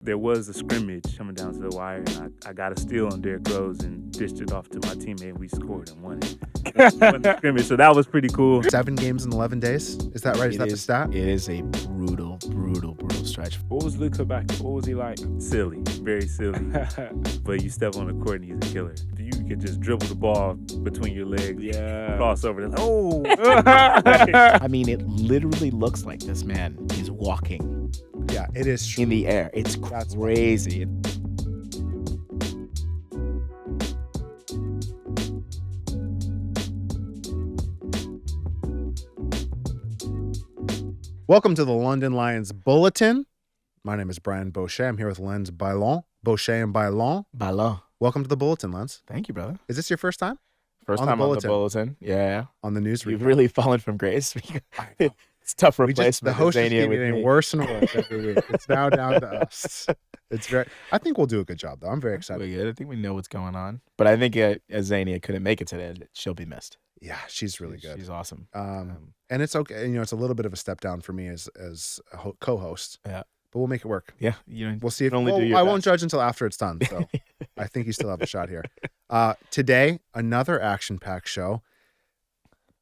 There was a scrimmage coming down to the wire, and I got a steal on Derrick Rose and dished it off to my teammate, and we scored and won it. Won the scrimmage, so that was pretty cool. 7 games in 11 days? Is that right? Is that the stat? It is a brutal stretch. What was Luka back? What was he like? Silly, very silly. But you step on the court and he's a killer. You can just dribble the ball between your legs, cross over. Oh! I mean, it literally looks like this man is walking Yeah, it is true. in the air. It's crazy. Welcome to the London Lions Bulletin. My name is Brian Bosche. I'm here with Lenz Balan. Bosche and Balan. Balan. Welcome to the Bulletin, Lenz. Thank you, brother. Is this your first time First On the time on the Bulletin. Bulletin. Yeah. on the news? You've really fallen from grace. It's tough The replacement. host is Zania with getting me. worse and worse every week. It's now down to us. I think we'll do a good job, though. I'm very excited. We're good. I think we know what's going on. But I think Zania couldn't make it today. She'll be missed. Yeah, she's really good. She's awesome. And it's okay. You know, it's a little bit of a step down for me as a co-host. Yeah. But we'll make it work. Yeah. We'll see if only do your I won't best. judge until after it's done. So I think you still have a shot here. Today, another action-packed show.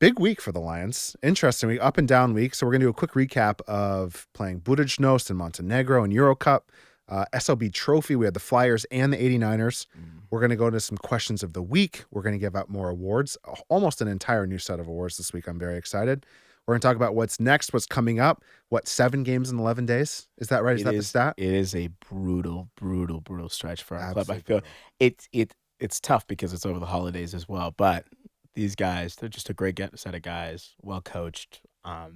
Big week for the Lions. Interesting week, up and down week. So we're going to do a quick recap of playing Budućnost and Montenegro and Euro Cup. SLB Trophy. We had the Flyers and the 89ers. We're going to go into some questions of the week. We're going to give out more awards. Almost an entire new set of awards this week. I'm very excited. We're going to talk about what's next, what's coming up. 7 games in 11 days? Is that right? Is that the stat? It is a brutal stretch for our club. I Absolutely. feel it's tough because it's over the holidays as well. But these guys, they're just a great set of guys, well coached.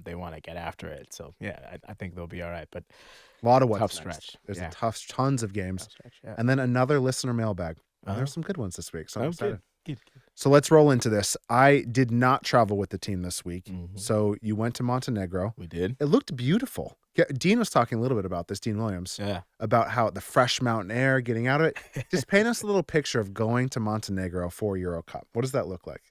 They want to get after it. So yeah, I think they'll be all right. But A lot of what's tough next. stretch. There's Yeah. tons of games. tough stretch. Yeah. And then another listener mailbag. Uh-huh. There's some good ones this week. So I'm Oh, excited. good. So let's roll into this. I did not travel with the team this week. Mhm. So you went to Montenegro. We did. It looked beautiful. Yeah, Dean was talking a little bit about this, Dean Williams, Yeah. about how the fresh mountain air, getting out of it. Just paint us a little picture of going to Montenegro for Euro Cup. What does that look like?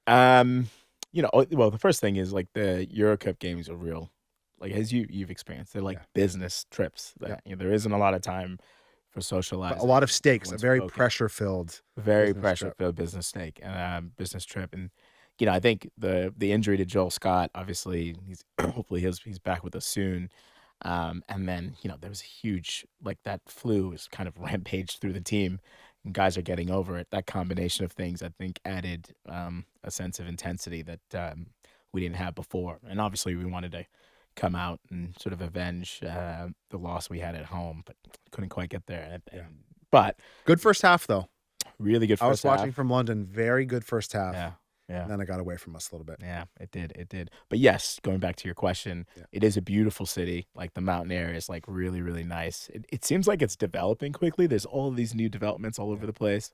Well, the first thing is like the Euro Cup games are real, like as you've experienced. They're like Yeah. business trips. That, there isn't a lot of time for socializing. A lot of stakes, a Everyone's very focused. pressure-filled. Very business pressure trip. filled business stake and business trip. And I think the injury to Joel Scott, obviously he's hopefully he's back with us soon. And then there was a huge, like, that flu was kind of rampaged through the team and guys are getting over it. That combination of things I think added a sense of intensity that we didn't have before. And obviously we wanted to come out and sort of avenge the loss we had at home, but couldn't quite get there. But Good first half, though. really good I was first half. watching from London. Very good first half. Yeah. And then it got away from us a little bit. Yeah, it did. But yes, going back to your question, It is a beautiful city. Like the mountain air is like really, really nice. It seems like it's developing quickly. There's all of these new developments all over the place.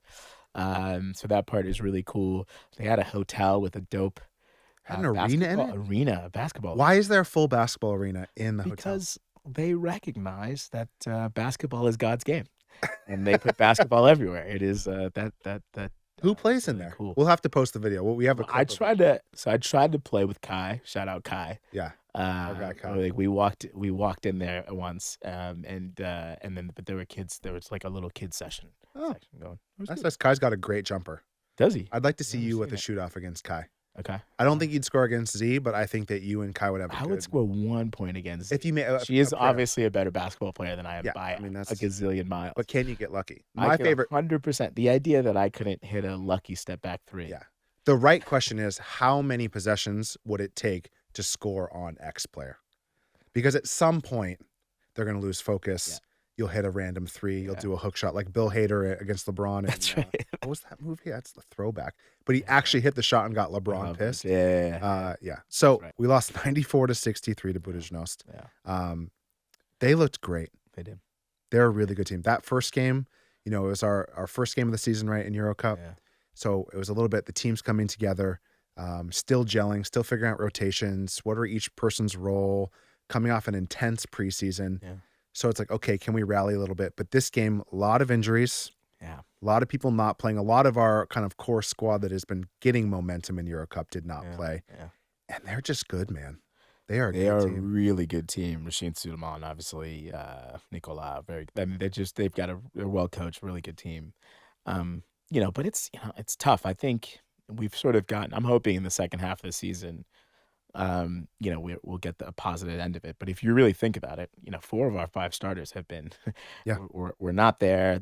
So that part is really cool. They had a hotel with a dope Had an arena in it? Arena, basketball. Why is there a full basketball arena in the hotel? Because they recognize that basketball is God's game, and they put basketball everywhere. It is that. Who plays in really there? cool. We'll have to post the video. We have a I clip of it. tried to play with Kai. Shout out Kai. Yeah. guy Kai. Like we walked in there once, and then but there were kids. There was like a little kid session. Oh. section going. It was That's good. nice. Kai's got a great jumper. Does he? I'd like to see Never you with seen a it. shoot off against Kai. Okay. I don't think you'd score against Z, but I think that you and Kai would have a I good... would score 1 point against. If you may, She is a prayer. obviously a better basketball player than I am Yeah, by I mean, a that's- gazillion miles. But can you get lucky? I My can favorite... 100%. The idea that I couldn't hit a lucky step back three. Yeah. The right question is, how many possessions would it take to score on X player? Because at some point, they're going to lose focus. Yeah. You'll hit a random three. You'll Yeah. do a hook shot like Bill Hader against LeBron. That's and, right. what was that movie? That's the throwback. But he actually hit the shot and got LeBron pissed. Yeah. Yeah. So That's right. we lost 94-63 to Budućnost. Yeah. They looked great. They did. They're a really good team. That first game, it was our first game of the season, right, in Euro Cup. Yeah. So it was a little bit the teams coming together, still gelling, still figuring out rotations. What are each person's role? Coming off an intense preseason. Yeah. So it's like, okay, can we rally a little bit? But this game, a lot of injuries. Yeah. A lot of people not playing. A lot of our kind of core squad that has been getting momentum in Euro Cup did not Yeah. play. Yeah. And they're just good, man. They are a They good are a team. really good team. Rashid Suleiman, obviously, Nicola. They're well coached, really good team. But it's tough. I think we've sort of gotten. I'm hoping in the second half of the season, we'll get the positive end of it. But if you really think about it, 4 of our 5 starters have been, Yeah. we're not there.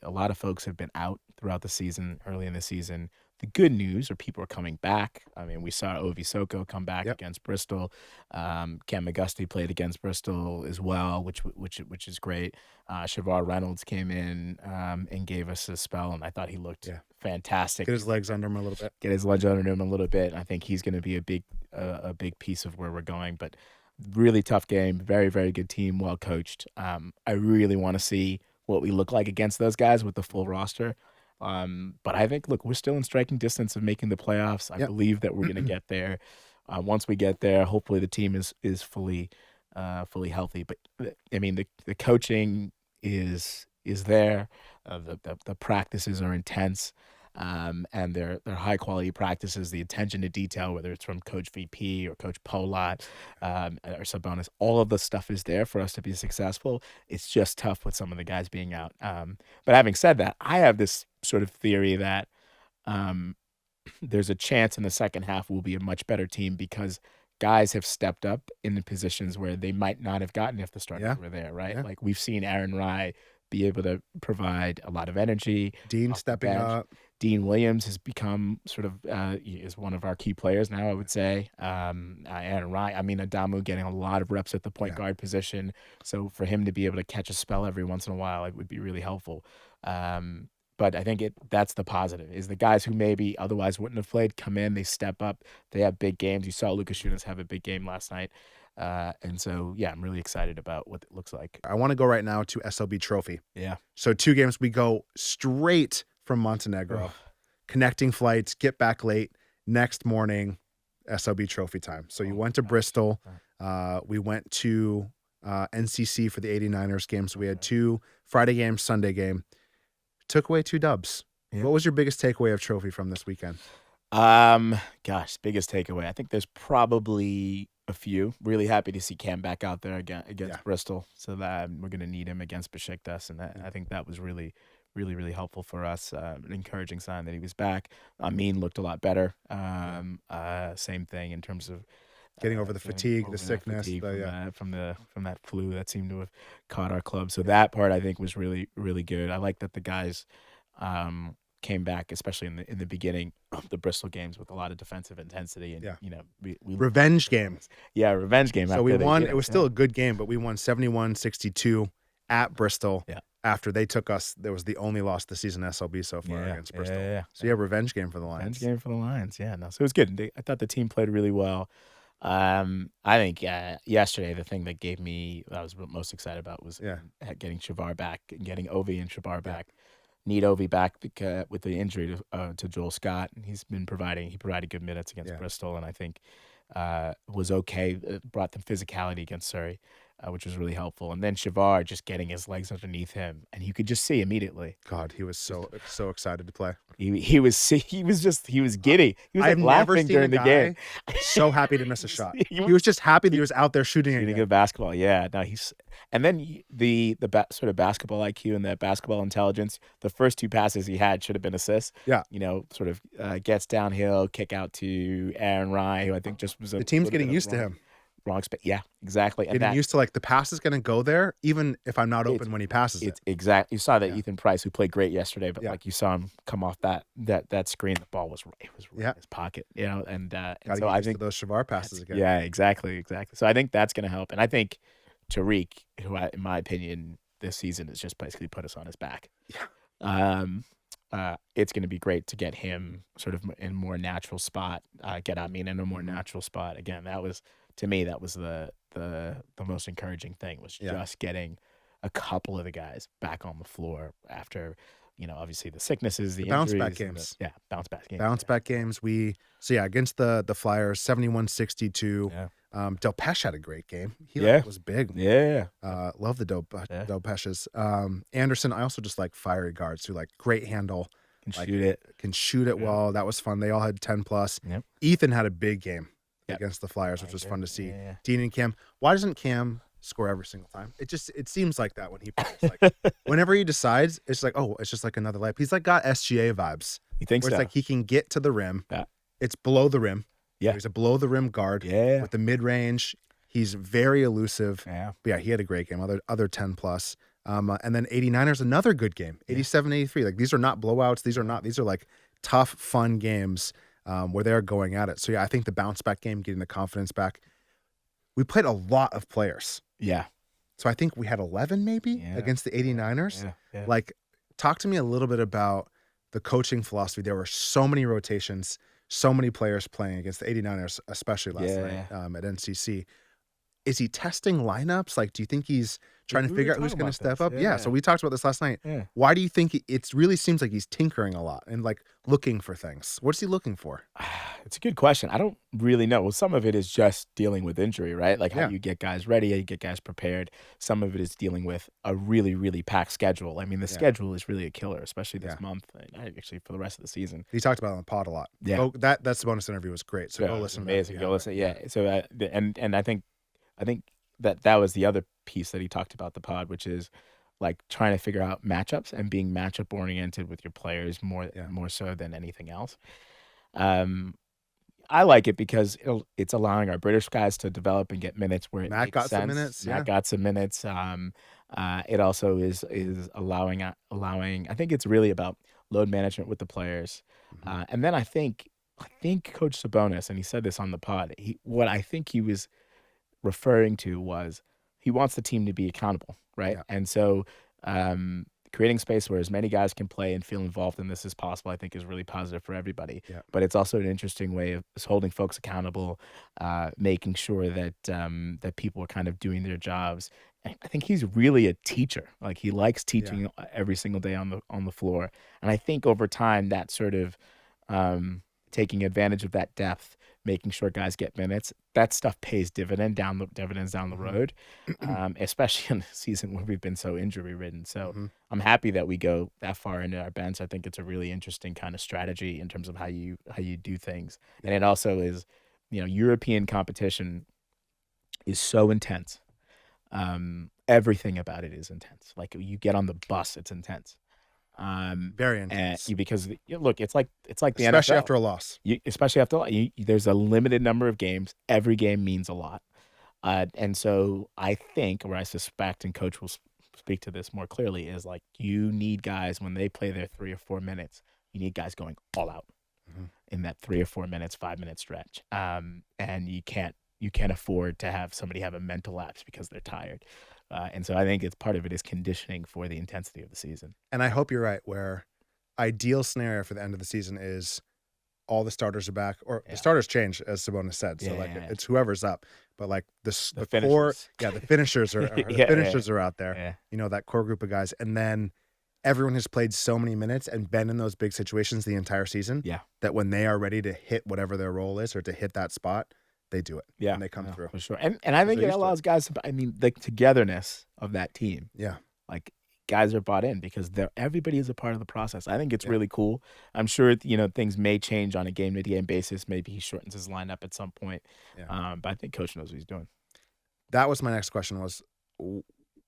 A lot of folks have been out throughout the season, early in the season. The good news are people are coming back. I mean, we saw Ovi Soko come back against Bristol. Cam McGusty played against Bristol as well, which is great. Chasson Reynolds came in and gave us a spell, and I thought he looked fantastic. Get his legs under him a little bit. I think he's going to be a big piece of where we're going. But really tough game, very, very good team, well coached. I really want to see what we look like against those guys with the full roster. But I think, look, we're still in striking distance of making the playoffs. I believe that we're going to get there. Once we get there, hopefully the team is fully healthy. But I mean, the coaching is there. The practices are intense, and they're high quality practices. The attention to detail, whether it's from Coach VP or Coach Polat or Sabonis, all of the stuff is there for us to be successful. It's just tough with some of the guys being out. But having said that, I have this sort of theory that there's a chance in the second half we'll be a much better team because guys have stepped up in the positions where they might not have gotten if the starters were there, right? Yeah. Like we've seen Aaron Rye be able to provide a lot of energy. Dean stepping up. Dean Williams has become sort of is one of our key players now, I would say. Aaron Rye, Adamu getting a lot of reps at the point guard position. So for him to be able to catch a spell every once in a while, it would be really helpful. But I think that's the positive, is the guys who maybe otherwise wouldn't have played come in, they step up, they have big games. You saw Luka Dončić have a big game last night. And so, I'm really excited about what it looks like. I want to go right now to SLB Trophy. Yeah. So 2 games, we go straight from Montenegro, connecting flights, get back late, next morning, SLB Trophy time. So you went to Bristol. We went to NCC for the 89ers game. So we had 2 Friday games, Sunday game. Took away 2 dubs. Yeah. What was your biggest takeaway of Trophy from this weekend? Biggest takeaway. I think there's probably a few. Really happy to see Cam back out there against Bristol. So that we're going to need him against Besiktas. And I think that was really, really, really helpful for us. An encouraging sign that he was back. Amin looked a lot better. Same thing in terms of getting over the fatigue, the sickness, from that flu that seemed to have caught our club. So that part I think was really, really good. I like that the guys came back, especially in the beginning of the Bristol games, with a lot of defensive intensity and we revenge game. Yeah, revenge game. So we won. It was still a good game, but we won 71-62 at Bristol. Yeah. After they took us, there was the only loss of the season SLB so far against Bristol. Yeah. So revenge game for the Lions. Revenge game for the Lions. Yeah, no. So it was good. I thought the team played really well. I think yesterday the thing that I was most excited about was getting Shavar back and getting Ovi and Shavar back. Need Ovi back because with the injury to Joel Scott, and he provided good minutes against Bristol, and I think was okay. Brought the physicality against Surrey, which was really helpful. And then Shavar just getting his legs underneath him, and you could just see immediately. God, he was so excited to play. He was giddy. He was laughing during the game. So happy to miss a shot. He was just happy that he was out there shooting good basketball. Yeah, no, and then the sort of basketball IQ and that basketball intelligence. The first 2 passes he had should have been assists. Yeah, sort of gets downhill, kick out to Aaron Rye, who I think just was the team's getting used to him. Wrong space. Yeah, exactly. Getting used to the pass is going to go there, even if I'm not open when he passes it. Exactly. You saw that Ethan Price, who played great yesterday, but you saw him come off that screen, the ball was right in his pocket. And so I think those Shavar passes again. Yeah, exactly. So I think that's going to help, and I think Tariq, who in my opinion this season has just basically put us on his back. Yeah. It's going to be great to get him sort of in a more natural spot. In a more natural spot. Again, to me, that was the most encouraging thing, was just getting a couple of the guys back on the floor after, obviously the sicknesses, the bounce injuries, back games. Bounce back games. Bounce back games. Against the Flyers, 71-62. Yeah. Delpeche had a great game. He was big. Yeah. Love the Delpeches. Anderson, I also just like fiery guards who great handle. Can shoot it well. That was fun. They all had 10+. Yep. Ethan had a big game. against the Flyers, which was fun to see. Yeah. Dean and Cam. Why doesn't Cam score every single time? It seems like that when he plays. Like whenever he decides, it's like, oh, it's just like another layup. He's like got SGA vibes. You think where so? It's like he can get to the rim. Yeah. It's below the rim. Yeah. He's a below the rim guard. Yeah. With the mid range. He's very elusive. Yeah. But yeah, he had a great game. Other 10 plus. And then 89ers, another good game. 87-83. Like these are not blowouts. These are like tough, fun games where they're going at it. So yeah, I think the bounce back game, getting the confidence back. We played a lot of players. Yeah. So I think we had 11 maybe against the 89ers. Yeah. Like, talk to me a little bit about the coaching philosophy. There were so many rotations, so many players playing against the 89ers, especially last night at NCC. Is he testing lineups? Like, do you think he's trying to figure out who's going to step up? Yeah. So we talked about this last night. Yeah. Why do you think it really seems like he's tinkering a lot and like looking for things? What's he looking for? It's a good question. I don't really know. Well, some of it is just dealing with injury, right? Like how you get guys ready, how you get guys prepared. Some of it is dealing with a really, really packed schedule. I mean, the schedule is really a killer, especially this month, actually for the rest of the season. He talked about it on the pod a lot. Yeah. That's the bonus interview was great. So go listen. Amazing. Go listen. Yeah. So, and I think that was the other piece that he talked about the pod, which is like trying to figure out matchups and being matchup oriented with your players more so than anything else. I like it because it's allowing our British guys to develop and get minutes where it Matt makes got sense. some minutes. Matt got some minutes. It also is allowing. I think it's really about load management with the players, and then I think Coach Sabonis, and he said this on the pod. What I think he was referring to was he wants the team to be accountable, right? Yeah. And so creating space where as many guys can play and feel involved in this as possible, I think is really positive for everybody. Yeah. But it's also an interesting way of holding folks accountable, making sure that that people are kind of doing their jobs. And I think he's really a teacher. Like he likes teaching every single day on the floor. And I think over time that sort of taking advantage of that depth, making sure guys get minutes, that stuff pays dividends down the road, especially in a season where we've been so injury ridden. So I'm happy that we go that far into our bench. I think it's a really interesting kind of strategy in terms of how you do things. And it also is, European competition is so intense. Everything about it is intense. Like you get on the bus, it's intense. Very intense. Because look, it's like the especially NFL. after a loss. Especially after there's a limited number of games. Every game means a lot, and so I think, or I suspect, and Coach will speak to this more clearly, is like you need guys when they play their 3 or 4 minutes. You need guys going all out in that 3 or 4 minutes, 5-minute stretch, and you can't afford to have somebody have a mental lapse because they're tired. And so I think it's part of it is conditioning for the intensity of the season. And I hope you're right, where ideal scenario for the end of the season is all the starters are back, or the starters change, as Sabonis said. So it's whoever's up. But like the core, the finishers are finishers are out there. Yeah. That core group of guys. And then everyone has played so many minutes and been in those big situations the entire season that when they are ready to hit whatever their role is or to hit that spot, they do it. Yeah. And they come through. For sure. And I think it allows guys to, the togetherness of that team. Yeah. Like guys are bought in because everybody is a part of the process. I think it's really cool. I'm sure, things may change on a game-to-game basis. Maybe he shortens his lineup at some point. Yeah. But I think Coach knows what he's doing. That was my next question was,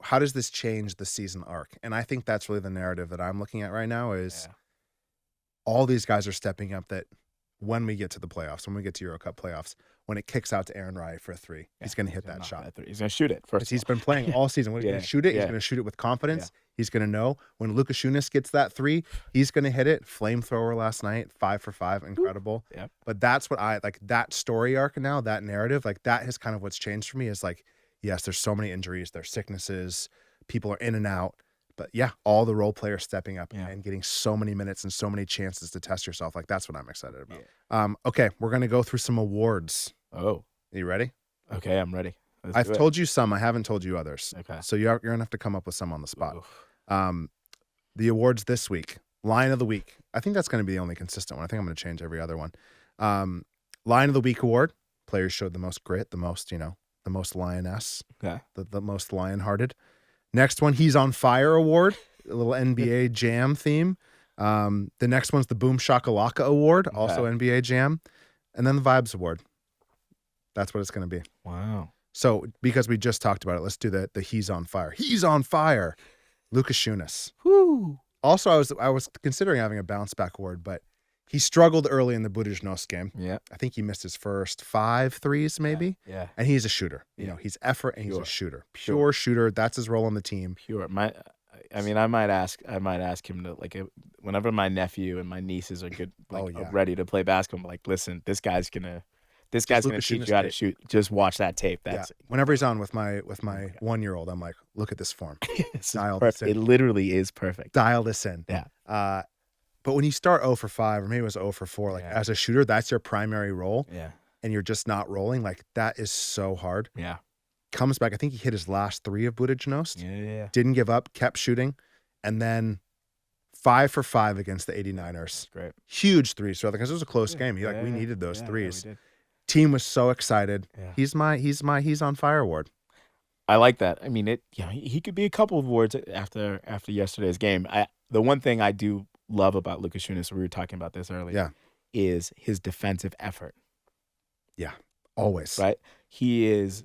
how does this change the season arc? And I think that's really the narrative that I'm looking at right now is all these guys are stepping up that when we get to the playoffs, when we get to Euro Cup playoffs, when it kicks out to Aaron Rai for a 3, he's going to hit that shot. He's going to shoot it first. He's been playing all season. When he's going to shoot it, he's going to shoot it with confidence. He's going to know when Luka Dončić gets that 3, he's going to hit it. Flamethrower last night, 5 for 5, incredible. Yep. But that's what I like, that story arc now, that narrative, like that is kind of what's changed for me is like, yes, there's so many injuries, there's sicknesses, people are in and out. But yeah, all the role players stepping up and getting so many minutes and so many chances to test yourself. Like that's what I'm excited about. Yeah. Okay, we're going to go through some awards. Oh. Are you ready? Okay, I'm ready. I've told you some. I haven't told you others. Okay. So you're going to have to come up with some on the spot. The awards this week. Line of the week. I think that's going to be the only consistent one. I think I'm going to change every other one. Line of the week award. Players showed the most grit, the most, the most lioness, the most lion-hearted. Next one, He's on Fire award, a little NBA Jam theme. The next one's the Boom Shakalaka award, also NBA Jam. And then the Vibes award. That's what it's going to be. Wow. So because we just talked about it, let's do the he's on fire. He's on fire. Luka Dončić. Whoo. Also, I was considering having a bounce back award, but he struggled early in the Budućnost game. Yeah. I think he missed his first 5 threes, maybe. Yeah. And he's a shooter. You know, he's effort and he's a shooter. Pure shooter. That's his role on the team. Pure. I might ask him to, like, whenever my nephew and my nieces are good, like, are ready to play basketball, I'm like, listen, this guy's gonna teach you how to shoot. Just watch that tape. That's Whenever he's on with my 1-year-old, I'm like, look at this form. Dial this in. It literally is perfect. Dial this in. Yeah. But when you start 0 for 5, or maybe it was 0 for 4, like as a shooter, that's your primary role. Yeah. And you're just not rolling. Like that is so hard. Yeah. Comes back. I think he hit his last 3 of Budućnost. Yeah. Didn't give up, kept shooting. And then 5 for 5 against the 89ers. That's great. Huge threes. So because it was a close game. We needed those threes. We did. Team was so excited. Yeah. He's on fire award. I like that. I mean, he could be a couple of awards after yesterday's game. The one thing I do love about Luka Dončić, we were talking about this earlier, is his defensive effort. Yeah, always. Right? He is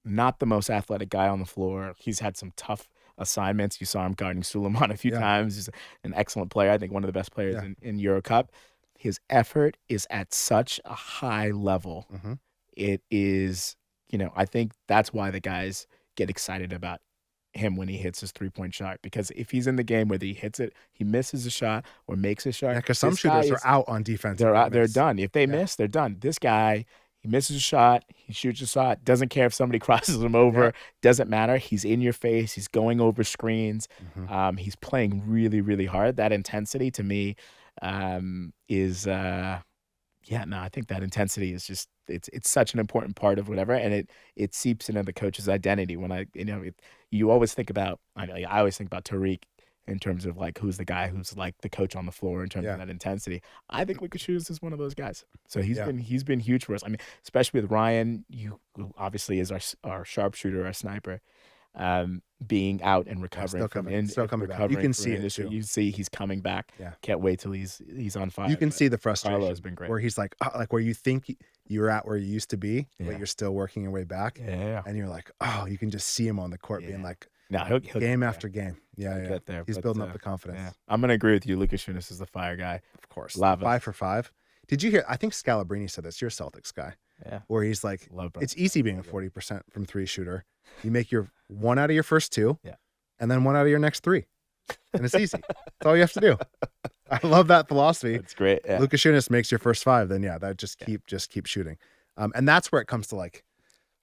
not the most athletic guy on the floor. He's had some tough assignments. You saw him guarding Suleiman a few times. He's an excellent player. I think one of the best players in Euro Cup. His effort is at such a high level. Mm-hmm. It is, I think that's why the guys get excited about him when he hits his 3-point shot, because if he's in the game, whether he hits it, he misses a shot or makes a shot. Yeah, because some shooters are out on defense. They're done. If they miss, they're done. This guy, he misses a shot, he shoots a shot, doesn't care if somebody crosses him over, doesn't matter. He's in your face. He's going over screens. Mm-hmm. He's playing really, really hard. That intensity to me is I think that intensity is just it's such an important part of whatever, and it seeps into the coach's identity. When you always think about, I always think about Tariq in terms of like who's the guy who's like the coach on the floor in terms of that intensity. I think Luka Dončić is one of those guys. So he's been huge for us. I mean, especially with Ryan, who obviously is our sharpshooter, our sniper. Being out and recovering still coming back. You can see it too. You see he's coming back. Yeah. Can't wait till he's on fire. You can see the frustration. Carlo's been great. Where he's like where you think you're at where you used to be, but you're still working your way back. Yeah. And you're like, you can just see him on the court being like, he'll game after game. He'll get there. He's building up the confidence. Yeah. I'm gonna agree with you. Luka Dončić is the fire guy. Of course. Love it. 5 for 5. Did you hear? I think Scalabrini said this. You're a Celtics guy. Yeah. Where he's like, Love it's easy being a 40% from 3 shooter. You make your 1 out of your first 2. Yeah. And then 1 out of your next 3. And it's easy. That's all you have to do. I love that philosophy. It's great. Yeah. Luka Dončić makes your first 5, then that just keep shooting. And that's where it comes to like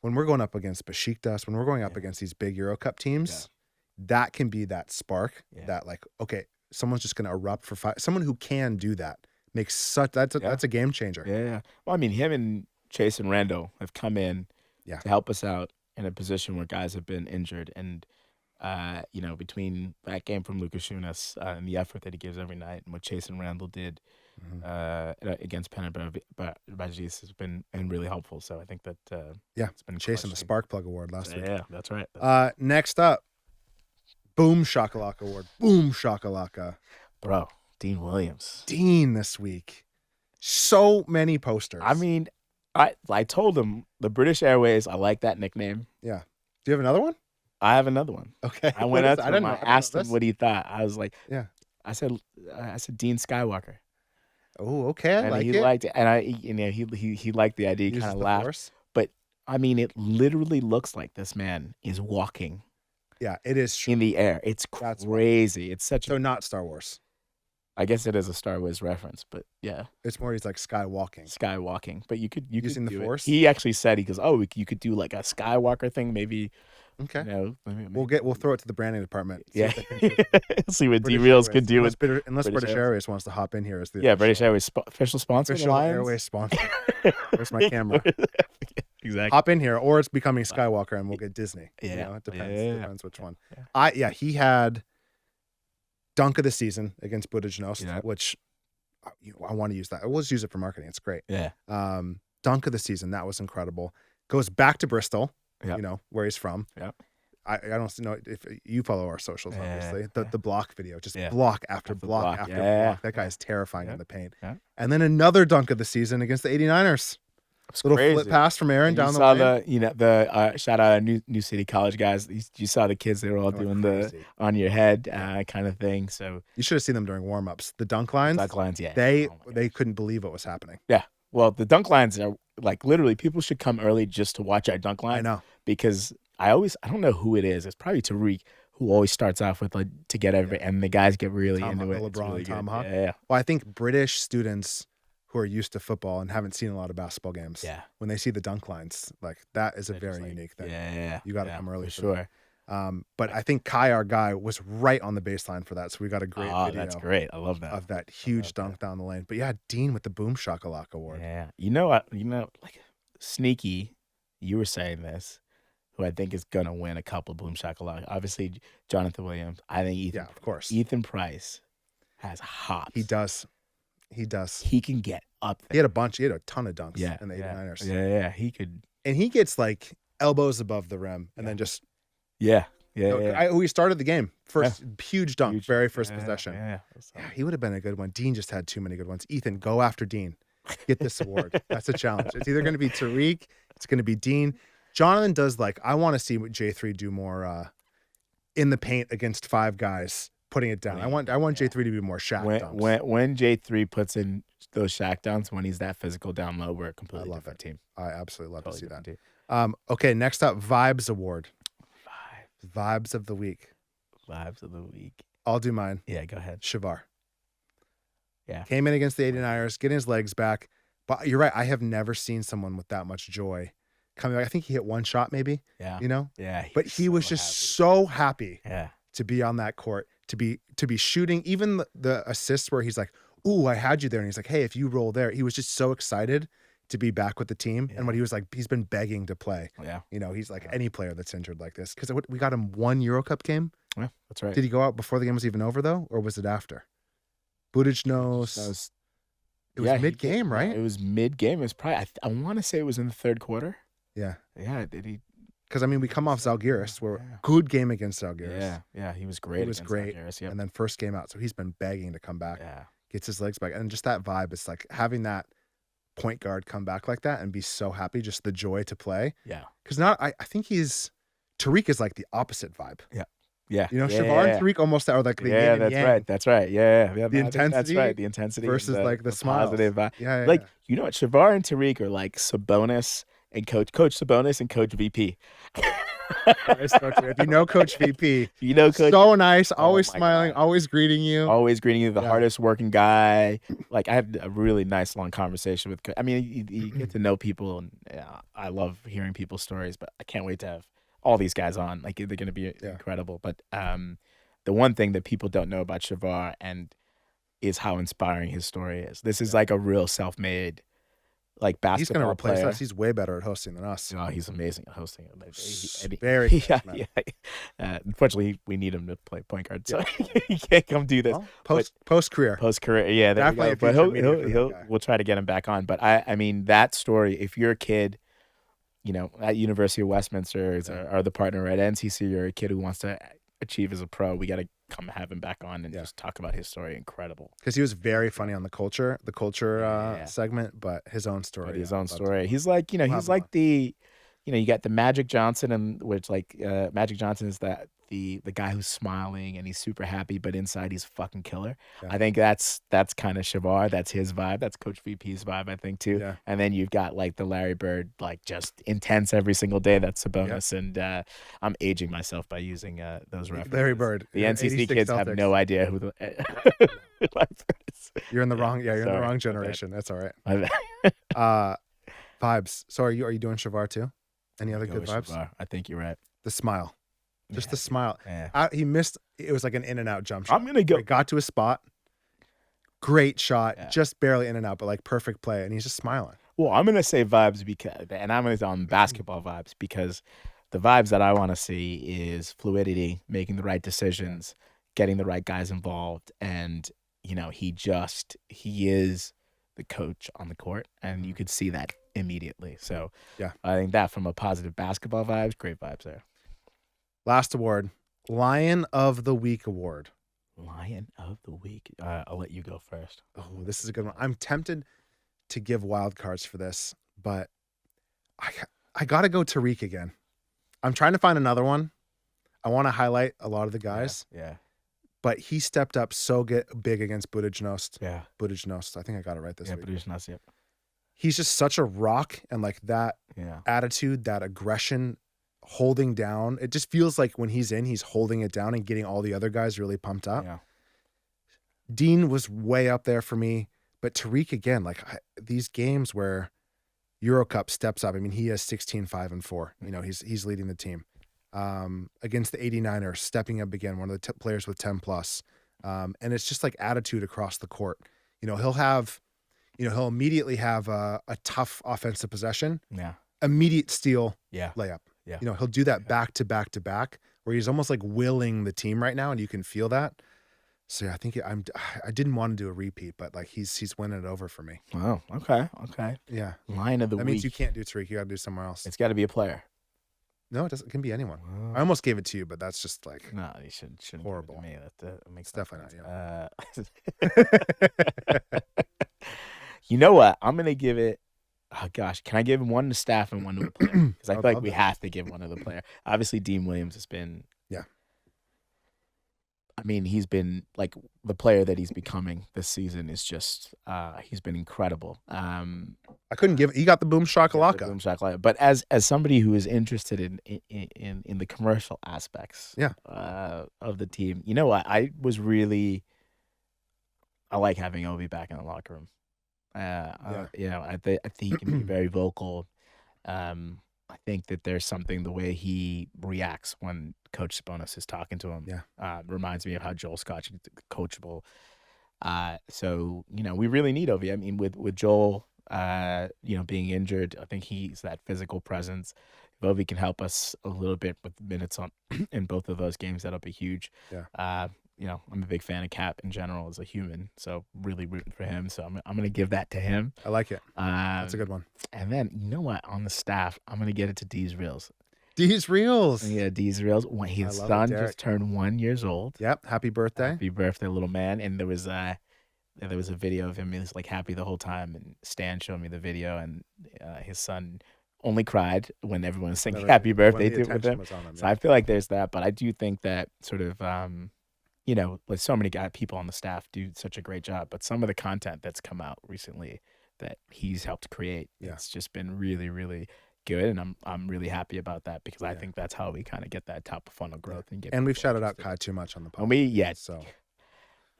when we're going up against Besiktas, when we're going up against these big Euro Cup teams, that can be that spark that like, okay, someone's just going to erupt for 5. Someone who can do that makes that's a game changer. Yeah. Well, I mean, him and Chasson Randle have come in to help us out in a position where guys have been injured, and between that game from Luka Dončić and the effort that he gives every night, and what Chasson Randle did against Fenerbahce has been really helpful. So I think that it's been Chasing the Spark Plug Award last week. Yeah, that's right. Next up, Boom Shakalaka Award. Boom Shakalaka. Bro, Dean Williams. Dean this week. So many posters. I mean, I told him the British Airways, I like that nickname. Yeah. Do you have another one? I have another one. Okay. I went up to him. I asked him what he thought. I was like, I said Dean Skywalker. Oh, okay. I like he liked it. And he liked the idea. He kind of laughed. Force. But I mean, it literally looks like this man is walking. Yeah, it is true. In the air. It's crazy. It's such so not Star Wars. I guess it is a Star Wars reference, but yeah. It's more he's like skywalking. Skywalking. But you could using the Force? He actually said, he goes, you could do like a Skywalker thing, maybe. Okay. Maybe. We'll throw it to the branding department. See what D-Reels could do with unless British Airways wants to hop in here as the British Airways official sponsor. Official Airways sponsor. Where's my camera? Exactly. Hop in here, or it's becoming Skywalker, and we'll get Disney. Yeah, it depends. Depends which one. Yeah. He had dunk of the season against Budućnost, which I want to use that. I always use it for marketing. It's great. Yeah. Dunk of the season. That was incredible. Goes back to Bristol. Yeah. Where he's from. Yeah. I don't know if you follow our socials, obviously. The block video, just block after block after block. That guy is terrifying in the paint. Yeah. And then another dunk of the season against the 89ers. It's Little crazy. flip pass from Aaron And down you the saw lane. the shout out to New City College guys. You saw the kids; they were all They were doing the crazy. on your head kind of thing. So You should have seen them during warm-ups. The dunk lines, dunk lines, yeah, they Oh my they gosh. couldn't believe what was happening. Yeah. Well, the dunk lines are like literally people should come early just to watch our dunk lines. I know. Because I don't know who it is. It's probably Tariq who always starts off with like to get every and the guys get really into it. The It's LeBron really good. tomahawk. Yeah. Well, I think British students who are used to football and haven't seen a lot of basketball games, Yeah. when they see the dunk lines, like that is a They're very just like, unique thing. Yeah. You got to yeah, come early for for sure. that. But I think Kai, our guy, was right on the baseline for that. So we got a great video That's great. I love that. of that huge dunk down the lane. But yeah, Dean with the Boom Shakalaka award. Yeah. Like sneaky, you were saying this, who I think is gonna win a couple Boom Shakalaka. Obviously Jonathan Williams. I think Yeah, of course. Ethan Price has hops. He does. He does. He can get up He there. had a ton of dunks in the 89ers. Yeah. He could. And he gets like elbows above the rim and then just Yeah. we started the game. First huge dunk, Huge. very first Yeah, possession. Yeah. Yeah, he would have been a good one. Dean just had too many good ones. Ethan, go after Dean. Get this award. That's a challenge. It's either going to be Tariq, it's going to be Dean. Jonathan does I want to see what J3 do more in the paint against five guys, putting it down. I want J3 to be more Shaq dunks. When J3 puts in those Shaq dunks, when he's that physical down low, we're a completely different team. I absolutely love to see Totally that. different team. Okay, next up, Vibes Award. Vibes of the week. Vibes of the week. I'll do mine. Yeah, go ahead. Shavar. Yeah. Came in against the 89ers, getting his legs back. But you're right. I have never seen someone with that much joy coming back. I think he hit one shot maybe, Yeah. Yeah. but he was just so happy Yeah. to be on that court, to be shooting. Even the assists where he's like, "Ooh, I had you there," and he's like, "Hey, if you roll there," he was just so excited to be back with the team. Yeah. And what he was like, he's been begging to play. Yeah. He's like any player that's injured like this, because we got him one Euro Cup game. Yeah. That's right. Did he go out before the game was even over though, or was it after? Buttigieg knows. It was mid-game, right? It was mid-game. It was probably, I want to say it was in the third quarter. Yeah. Yeah. Did he? Because, we come off Zalgiris. Yeah. Good game against Zalgiris. Yeah. He was great. He was against great. Zalgiris, yep. And then first game out. So he's been begging to come back. Yeah. Gets his legs back. And just that vibe. It's like having that point guard come back like that and be so happy. Just the joy to play. Yeah. Because I think Tariq is like the opposite vibe. Yeah. Shavar and Tariq almost are like the yin and that's yang. right. That's right. Yeah. The intensity That's right. The intensity versus like the smiles. positive vibe. Yeah. Like, you know what? Shavar and Tariq are like Sabonis and Coach Sabonis and Coach VP. If you know Coach VP, You know Coach so nice, always my smiling, God. always greeting you. always greeting you, the Yeah. hardest working guy. Like, I had a really nice long conversation with Coach. I mean, you get to know people, and I love hearing people's stories, but I can't wait to have all these guys on. Like, they're going to be incredible. But the one thing that people don't know about Shavar is how inspiring his story is. This is like a real self-made He's basketball going to replace player. us. He's way better at hosting than us. Oh, he's amazing at hosting. Very good, yeah, man. yeah. Unfortunately, we need him to play point guard, so he can't come do this. Well, post career. Post career, yeah, there we Definitely go. a But future media for that he'll guy. we'll try to get him back on. But I mean, that story. If you're a kid, at University of Westminster or the partner at NCC, or a kid who wants to achieve as a pro, we got to come have him back on and just talk about his story. Incredible. Because he was very funny on the culture Yeah. segment, but his own story. But his own I'd love story. to- He's like, We'll have he's him like on. the, you got the Magic Johnson, and which Magic Johnson is the guy who's smiling and he's super happy, but inside he's a fucking killer. Yeah. I think that's kind of Shavar. That's his vibe. That's Coach VP's vibe, I think, too. Yeah. And then you've got like the Larry Bird, like just intense every single day. That's Sabonis. And I'm aging myself by using those references. Larry Bird. The NCC 86 kids have Celtics. no idea who the Larry Bird is. You're in the wrong. Yeah, you're in Sorry, the my wrong bad. generation. That's all right. My bad. Vibes. So are you doing Shavar too? Any other Go good with vibes? Shavar. I think you're right. The smile. Just the smile. Yeah. He missed. It was like an in and out jump shot. I'm gonna go. He got to his spot. Great shot, Yeah. just barely in and out, but like perfect play, and he's just smiling. Well, I'm gonna say vibes and I'm gonna say on basketball vibes, because the vibes that I want to see is fluidity, making the right decisions, getting the right guys involved, and he is the coach on the court, and you could see that immediately. So Yeah. I think that from a positive basketball vibes, great vibes there. Last award, Lion of the Week award. Lion of the week. I'll let you go first. Oh, this is a good one. I'm tempted to give wild cards for this, but I got to go Tariq again. I'm trying to find another one. I want to highlight a lot of the guys. Yeah. But he stepped up so big against Budajnost. Yeah. Budajnost. I think I got it right this week. Budajnost, yep. He's just such a rock, and like that Yeah. attitude, that aggression, holding down. It just feels like when he's in, he's holding it down and getting all the other guys really pumped up. Yeah. Dean was way up there for me, but Tariq again, like these games where Eurocup steps up. I mean, he has 16, 5, and 4. You know, he's leading the team. Against the 89ers, stepping up again, one of the players with 10 plus. And it's just like attitude across the court. You know, he'll immediately have a tough offensive possession. Yeah. Immediate steal, Yeah. layup. Yeah. You know, he'll do that back to back to back, where he's almost like willing the team right now, and you can feel that. So yeah, I think I didn't want to do a repeat, but like he's winning it over for me. Oh, okay. Yeah. Line of the That week. means you can't do Tariq. You got to do somewhere else. It's got to be a player. No, it doesn't. It can be anyone. Well, I almost gave it to you, but that's just like no, you shouldn't. horrible. Give it to me. That makes It's definitely not. You know what? I'm gonna give it. Oh gosh, can I give one to staff and one to a player? Because I I'd feel like love we that. have to give one to the player. Obviously, Dean Williams has been. Yeah. I mean, he's been like the player that he's becoming this season is just. He's been incredible. I couldn't give it. You got the boom shakalaka. Boom shakalaka. But as somebody who is interested in the commercial aspects, Yeah. Of the team, you know what? I like having Obi back in the locker room. You know, I think he can be very vocal. I think that there's something the way he reacts when Coach Sabonis is talking to him. Yeah. Reminds me of how Joel Scott is coachable. So you know, we really need Obi. I mean, with Joel, you know, being injured, I think he's that physical presence. If Obi can help us a little bit with minutes on in both of those games, that'll be huge. Yeah. You know, I'm a big fan of Cap in general as a human, so really rooting for him. So I'm gonna give that to him. I like it. That's a good one. And then you know what? On the staff, I'm gonna get it to D's Reels. These reels. Yeah, D's Reels. When his love it, son Derek. just turned 1 year old. Yep. Happy birthday. Happy birthday, little man. And there was a video of him. He was like happy the whole time. And Stan showed me the video, and his son only cried when everyone was singing happy birthday When the to with attention him. was on him, So yeah. I feel like there's that, but I do think that sort of, you know, like so many people on the staff do such a great job. But some of the content that's come out recently that he's helped create, Yeah. it's just been really, really good, and I'm really happy about that because I think that's how we kind of get that top of funnel growth and get. And we've people shouted out interested. Kai too much on the podcast. And we So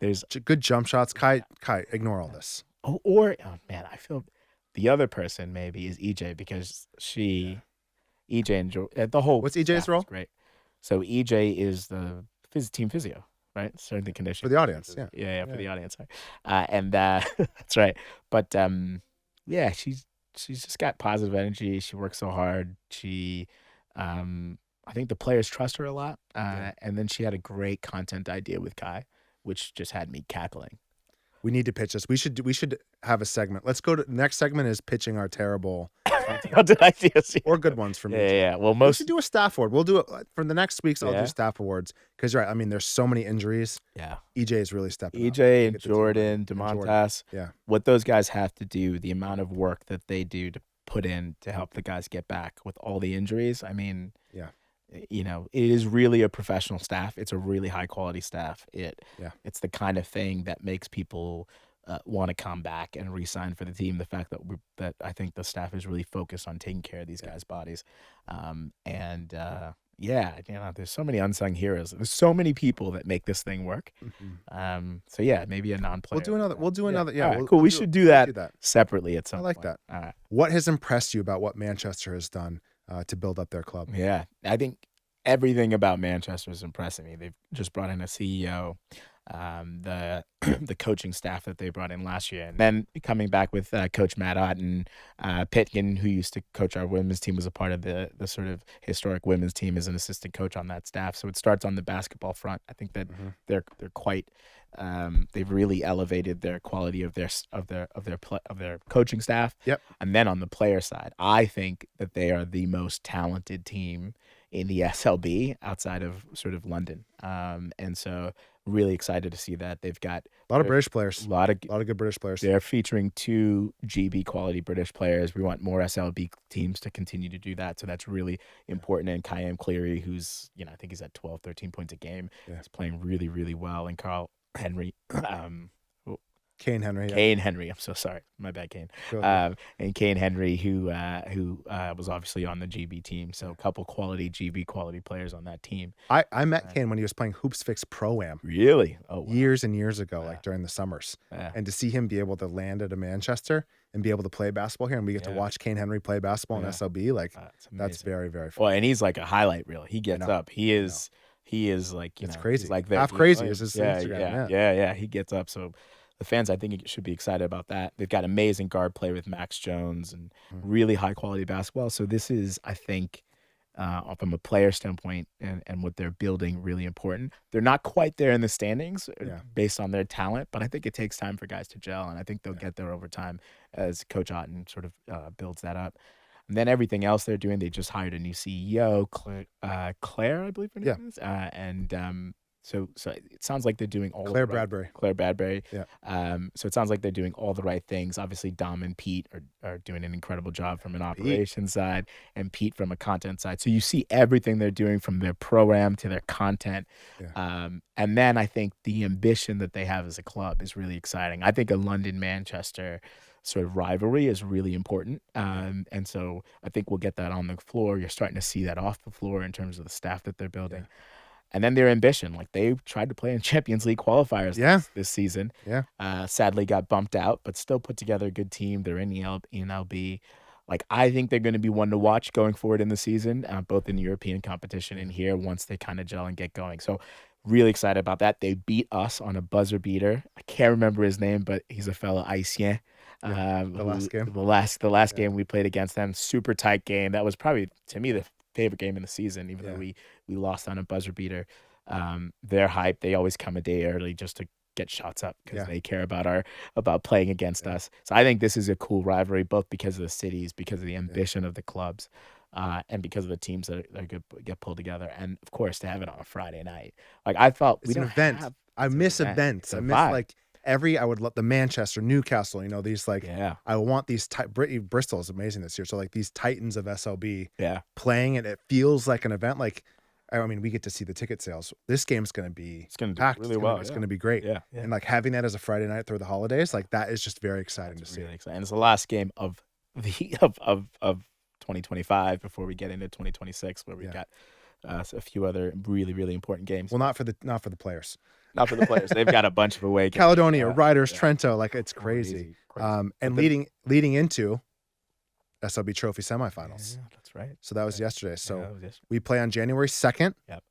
there's good jump shots. Kai, ignore all this. oh man, I feel the other person maybe is EJ because EJ enjoy the whole. What's EJ's staff is role? Great. So EJ is the team physio, right? Strength and conditioning For the audience, yeah. Yeah, for Yeah. the audience. Sorry. And that's right. But yeah, she's just got positive energy. She works so hard. She, I think the players trust her a lot. And then she had a great content idea with Kai, which just had me cackling. We need to pitch this. We should have a segment. Let's go to the next segment is pitching our terrible Content ideas. or good ones for me. Yeah. Well, We most should do a staff award. We'll do it for the next week's. I'll Yeah. do staff awards because you're right. I mean, there's so many injuries. yeah. EJ is really stepping up. EJ and Get the team Jordan, right. And DeMontas, Yeah. what those guys have to do, the amount of work that they do to put in to help the guys get back with all the injuries. I mean, Yeah. you know, it is really a professional staff. It's a really high quality staff. Yeah. It's the kind of thing that makes people want to come back and re-sign for the team. The fact that I think the staff is really focused on taking care of these guys' bodies, yeah, you know, there's so many unsung heroes. There's so many people that make this thing work. So yeah, maybe a non-player. We'll do another. We'll do another. Yeah. All right, we'll- cool. we'll We do- should do we'll that do that. separately at some I like point. that. All right. What has impressed you about what Manchester has done to build up their club? Yeah, I think everything about Manchester is impressing me. They've just brought in a CEO, the the coaching staff that they brought in last year, and then coming back with Coach Matt Otten, Pitkin, who used to coach our women's team, was a part of the sort of historic women's team as an assistant coach on that staff. So it starts on the basketball front. I think that they're quite. They've really elevated their quality of their coaching staff. Yep. And then on the player side, I think that they are the most talented team in the SLB outside of sort of London. And so really excited to see that. They've got A lot of British players. a lot of good British players. They're featuring 2 GB quality British players. We want more SLB teams to continue to do that. So that's really important. And Kayam Cleary, who's, I think he's at 12, 13 points a game. Yeah. He's playing really, really well. And Carl Henry, Kane Henry. Yeah. Kane Henry. I'm so sorry. My bad, Kane. And Kane Henry, who was obviously on the GB team. So a couple GB quality players on that team. I met Kane when he was playing Hoops Fix Pro-Am. Really? Oh, wow. Years and years ago, like during the summers. And to see him be able to land at a Manchester and be able to play basketball here, and we get to watch Kane Henry play basketball in SLB, like that's very, very fun. Well, and he's like a highlight reel. He gets up. He is like, it's crazy. He's like Half crazy is his Instagram. Yeah. He gets up. So the fans, I think, should be excited about that. They've got amazing guard play with Max Jones and really high quality basketball. So this is, I think, from a player standpoint and what they're building, really important. They're not quite there in the standings based on their talent, but I think it takes time for guys to gel, and I think they'll get there over time as Coach Otten sort of builds that up. And then everything else they're doing, they just hired a new CEO, Claire, I believe her name is, So it sounds like they're doing all Claire the right, Bradbury. Claire Bradbury. Yeah. So it sounds like they're doing all the right things. Obviously, Dom and Pete are doing an incredible job from an operations side, and Pete from a content side. So you see everything they're doing from their program to their content. Yeah. And then I think the ambition that they have as a club is really exciting. I think a London-Manchester sort of rivalry is really important. And so I think we'll get that on the floor. You're starting to see that off the floor in terms of the staff that they're building. Yeah. And then their ambition, like they tried to play in Champions League qualifiers this season. Yeah. Sadly got bumped out, but still put together a good team. They're in ELB. Like I think they're going to be one to watch going forward in the season, both in the European competition and here once they kind of gel and get going. So really excited about that. They beat us on a buzzer beater. I can't remember his name, but he's a fellow Haitien. The last game we played against them, super tight game. That was probably, to me, the favorite game in the season, even though we lost on a buzzer beater. They're hyped. They always come a day early just to get shots up because they care about playing against us. So I think this is a cool rivalry, both because of the cities, because of the ambition of the clubs, and because of the teams that are good get pulled together. And of course, to have it on a Friday night. Like I thought, it's an event. I miss events. I miss like I would love the Manchester, Newcastle, these like, I want these, Bristol is amazing this year. So like these Titans of SLB playing, and it feels like an event. Like, I mean, we get to see the ticket sales. This game's going to be packed. Really well. It's going to be great. Yeah. And like having that as a Friday night through the holidays, like that is just very exciting to see. Really exciting. And it's the last game of 2025 before we get into 2026, where we got a few other really, really important games. Well, not for the players. Not for the players. They've got a bunch of away games. Caledonia, Riders, Trento, like it's crazy. And leading into SLB Trophy semifinals. Yeah, that's right. So that was yesterday. So we play on January 2nd. Yep.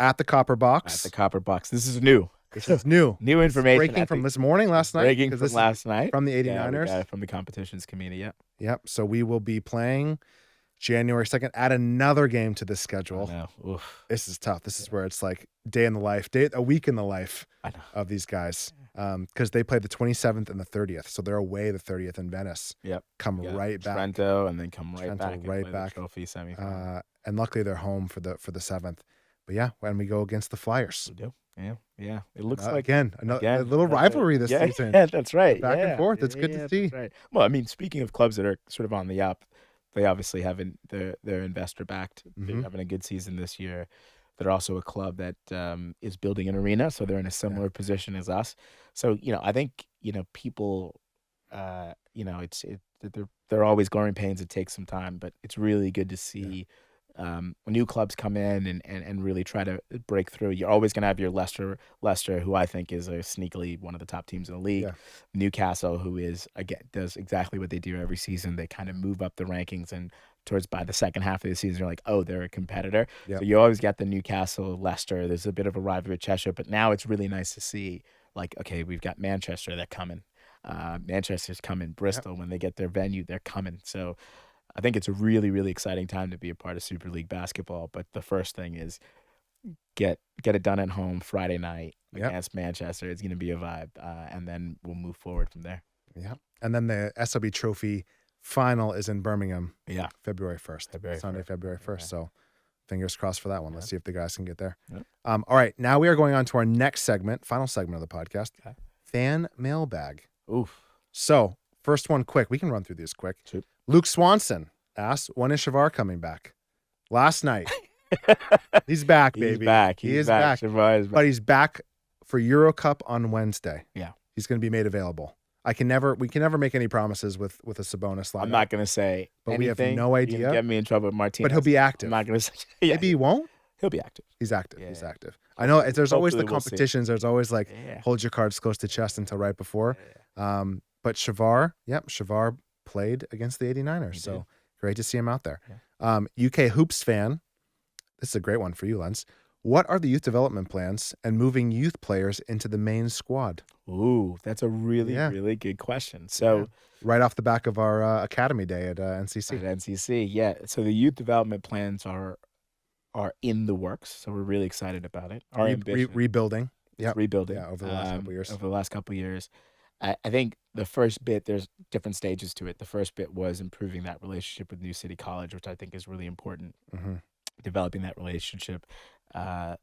At the Copper Box. At the Copper Box. This is new. This is new. New information. Breaking from this morning, last night. Breaking from last night. From the 89ers. Yeah, from the competitions committee, Yep. So we will be playing January 2nd, add another game to this schedule. This is tough. This is where it's like a week in the life of these guys. Because they play the 27th and the 30th. So they're away the 30th in Venice. Yep. Come right back. Trento, and then come right back. Right back. The trophy semifinal. And luckily they're home for the 7th. But yeah, when we go against the Flyers. We do. Yeah. It looks like a little rivalry this season. Yeah, that's right. Back and forth. It's good to see. That's right. Well, I mean, speaking of clubs that are sort of on the up, they obviously have their investor backed. They're having a good season this year. They're also a club that is building an arena, so they're in a similar position as us. So I think people, they're always growing pains. It takes some time, but it's really good to see when new clubs come in and really try to break through. You're always going to have your Leicester, who I think is a sneakily one of the top teams in the league. Yeah. Newcastle, who does exactly what they do every season. They kind of move up the rankings, and by the second half of the season, you're like, oh, they're a competitor. Yep. So you always got the Newcastle, Leicester. There's a bit of a rivalry with Cheshire, but now it's really nice to see, like, okay, we've got Manchester, they're coming. Manchester's coming. Bristol, when they get their venue, they're coming. So I think it's a really, really exciting time to be a part of Super League basketball. But the first thing is get it done at home Friday night against Manchester. It's going to be a vibe, and then we'll move forward from there. Yeah, and then the SLB Trophy final is in Birmingham. Yeah, February 1st. February 1st. So fingers crossed for that one. Let's see if the guys can get there. Yep. All right, now we are going on to our next segment, final segment of the podcast, Okay. fan mailbag. Oof. So first one, quick. We can run through these quick. Shoot. Luke Swanson asks, when is Shavar coming back? Last night. He's back, baby. He's back. He is back. Shavar is back. But he's back for Euro Cup on Wednesday. Yeah. He's going to be made available. We can never make any promises with a Sabonis lineup. I'm not going to say But we have anything. no You idea. can get me in trouble with Martinez. But he'll be active. I'm not going to say. Yeah, Maybe he won't. he'll be active. He's active. Yeah. He's active. I know there's always the Hopefully we'll see. competitions. There's always like Yeah. hold your cards close to chest until right before. But Shavar played against the 89ers. He So did. great to see him out there. UK Hoops fan. This is a great one for you, Lenz. What are the youth development plans and moving youth players into the main squad? Ooh, that's a really, Yeah. really good question. So Right off the back of our Academy Day at NCC. at NCC, yeah. So the youth development plans are in the works. So we're really excited about it. Our ambition Rebuilding. is Yep. rebuilding. Yeah, over the last couple years. Over the last couple years. I think the first bit, there's different stages to it. The first bit was improving that relationship with New City College, which I think is really important. Mm-hmm. Developing that relationship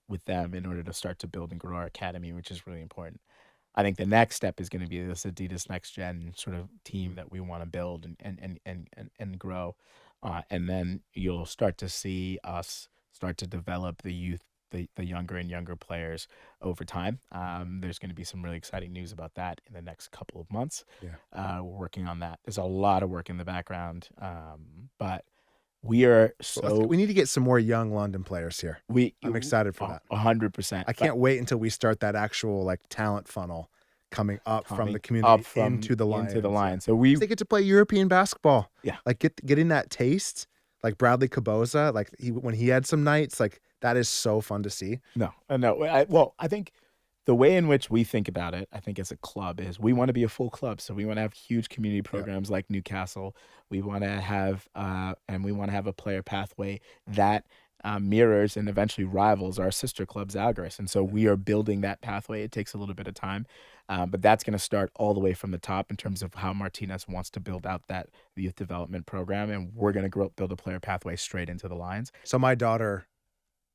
with them in order to start to build and grow our academy, which is really important. I think the next step is going to be this Adidas Next Gen sort of team that we want to build and grow. And then you'll start to see us start to develop the youth, the younger and younger players over time. There's going to be some really exciting news about that in the next couple of months. Yeah. We're working on that. There's a lot of work in the background, but we are We need to get some more young London players here. I'm excited for that. 100%. I can't wait until we start that actual like talent funnel coming up from the community into the Lions. So They get to play European basketball. Yeah. Like getting that taste, like Bradley Caboza, like when he had some nights, like that is so fun to see. No. I think the way in which we think about it, I think as a club, is we want to be a full club. So we want to have huge community programs like Newcastle. We want to have a player pathway that mirrors and eventually rivals our sister club Zalgiris. And so we are building that pathway. It takes a little bit of time, but that's going to start all the way from the top in terms of how Martinez wants to build out that youth development program. And we're going to build a player pathway straight into the Lions. So my daughter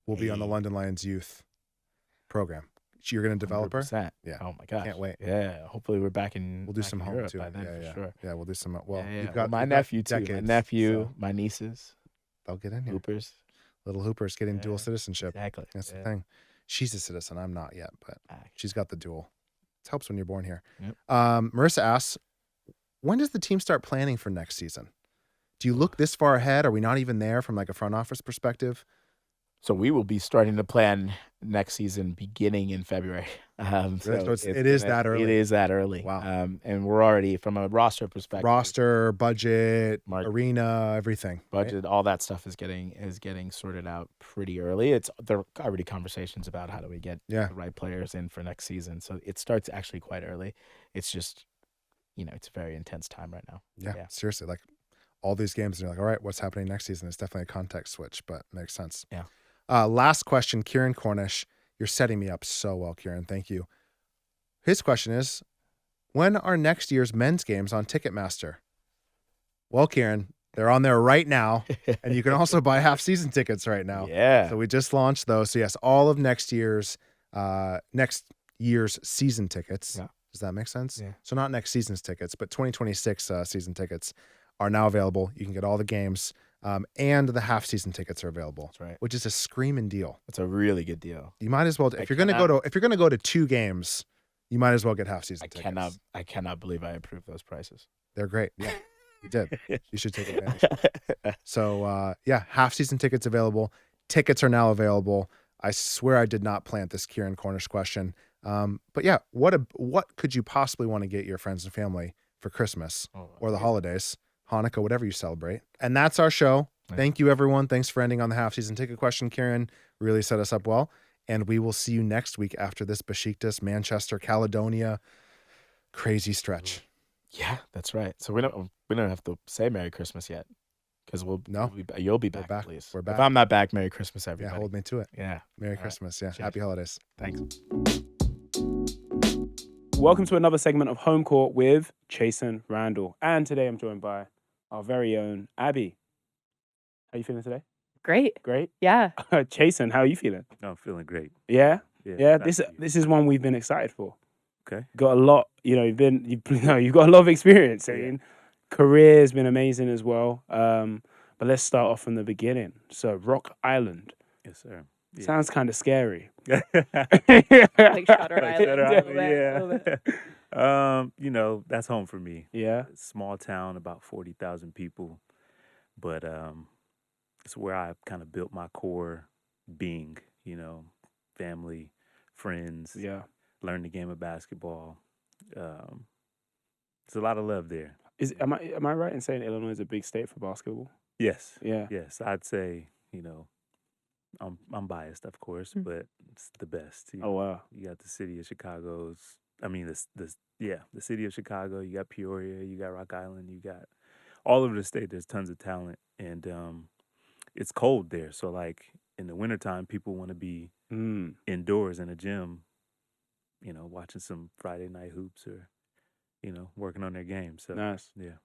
will be on the London Lions youth program. You're going to develop her? 100%. Yeah. Oh my gosh. Can't wait. Yeah. Hopefully we're back in. We'll do back some in home Europe too. by then Yeah. for sure. Yeah, we'll do some. Well, Yeah. you've got my you've got nephew too. My decades, nephew, so my nieces, they'll get in here. Hoopers. Little Hoopers getting dual Yeah. citizenship. Exactly. That's the thing. She's a citizen. I'm not yet, but she's got the dual. It helps when you're born here. Yep. Marissa asks, when does the team start planning for next season? Do you look this far ahead? Are we not even there from like a front office perspective? So we will be starting to plan next season beginning in February. So it is that early. It is that early. Wow. And we're already, from a roster perspective, Roster, budget, arena, everything. right? budget, all that stuff is getting sorted out pretty early. There are already conversations about how do we get Yeah. the right players in for next season. So it starts actually quite early. It's just, it's a very intense time right now. Yeah, seriously. Like all these games, you're like, all right, what's happening next season? It's definitely a context switch, but makes sense. Yeah. Last question, Kieran Cornish. You're setting me up so well, Kieran. Thank you. His question is, when are next year's men's games on Ticketmaster? Well, Kieran, they're on there right now, and you can also buy half-season tickets right now. Yeah. So we just launched those. So yes, all of next year's season tickets. Yeah. Does that make sense? Yeah. So not next season's tickets, but 2026 season tickets are now available. You can get all the games, and the half-season tickets are available. That's right. Which is a screaming deal. It's a really good deal. You might as well, if you're going to go to 2 games, you might as well get half-season tickets. I cannot believe I approved those prices. They're great. Yeah, you did. You should take advantage. So, half-season tickets available. Tickets are now available. I swear I did not plant this Kieran Cornish question. But yeah, what could you possibly want to get your friends and family for Christmas or the holidays, Hanukkah, whatever you celebrate? And that's our show. Thank you, everyone. Thanks for ending on the half-season ticket question, Kieran. Really set us up well. And we will see you next week after this Besiktas, Manchester, Caledonia crazy stretch. Yeah, that's right. So we don't have to say Merry Christmas yet, because you'll be back, back. at least. We're back. If I'm not back, Merry Christmas, everybody. Yeah, hold me to it. Yeah. Merry All Christmas. right. Yeah. Cheers. Happy holidays. Thanks. Welcome to another segment of Home Court with Chasson Randle. And today I'm joined by our very own Abby. How you feeling today? Great. Great. Yeah. Chasson, how are you feeling? I'm feeling great. Yeah. Yeah. Nice to be This is one we've been excited for. Okay. Got a lot. You've got a lot of experience. I Yeah. mean, career's been amazing as well. But let's start off from the beginning. So Rock Island Yes, sir. Yeah. sounds kind of scary. Like Shutter Like Island. Shutter a little bit, Island, a little bit. That's home for me. Yeah. Small town, about 40,000 people, but it's where I kind of built my core being. Family, friends, Yeah. learned the game of basketball. There's a lot of love there. Am I right in saying Illinois is a big state for basketball? Yes, Yeah. yes, I'd say I'm biased, of course, Mm. but it's the best. Oh wow. You got the city of Chicago's. I mean, the city of Chicago. You got Peoria. You got Rock Island. You got all over the state. There's tons of talent, and it's cold there. So like in the wintertime, people want to be indoors in a gym, watching some Friday night hoops or working on their game. So Nice. yeah.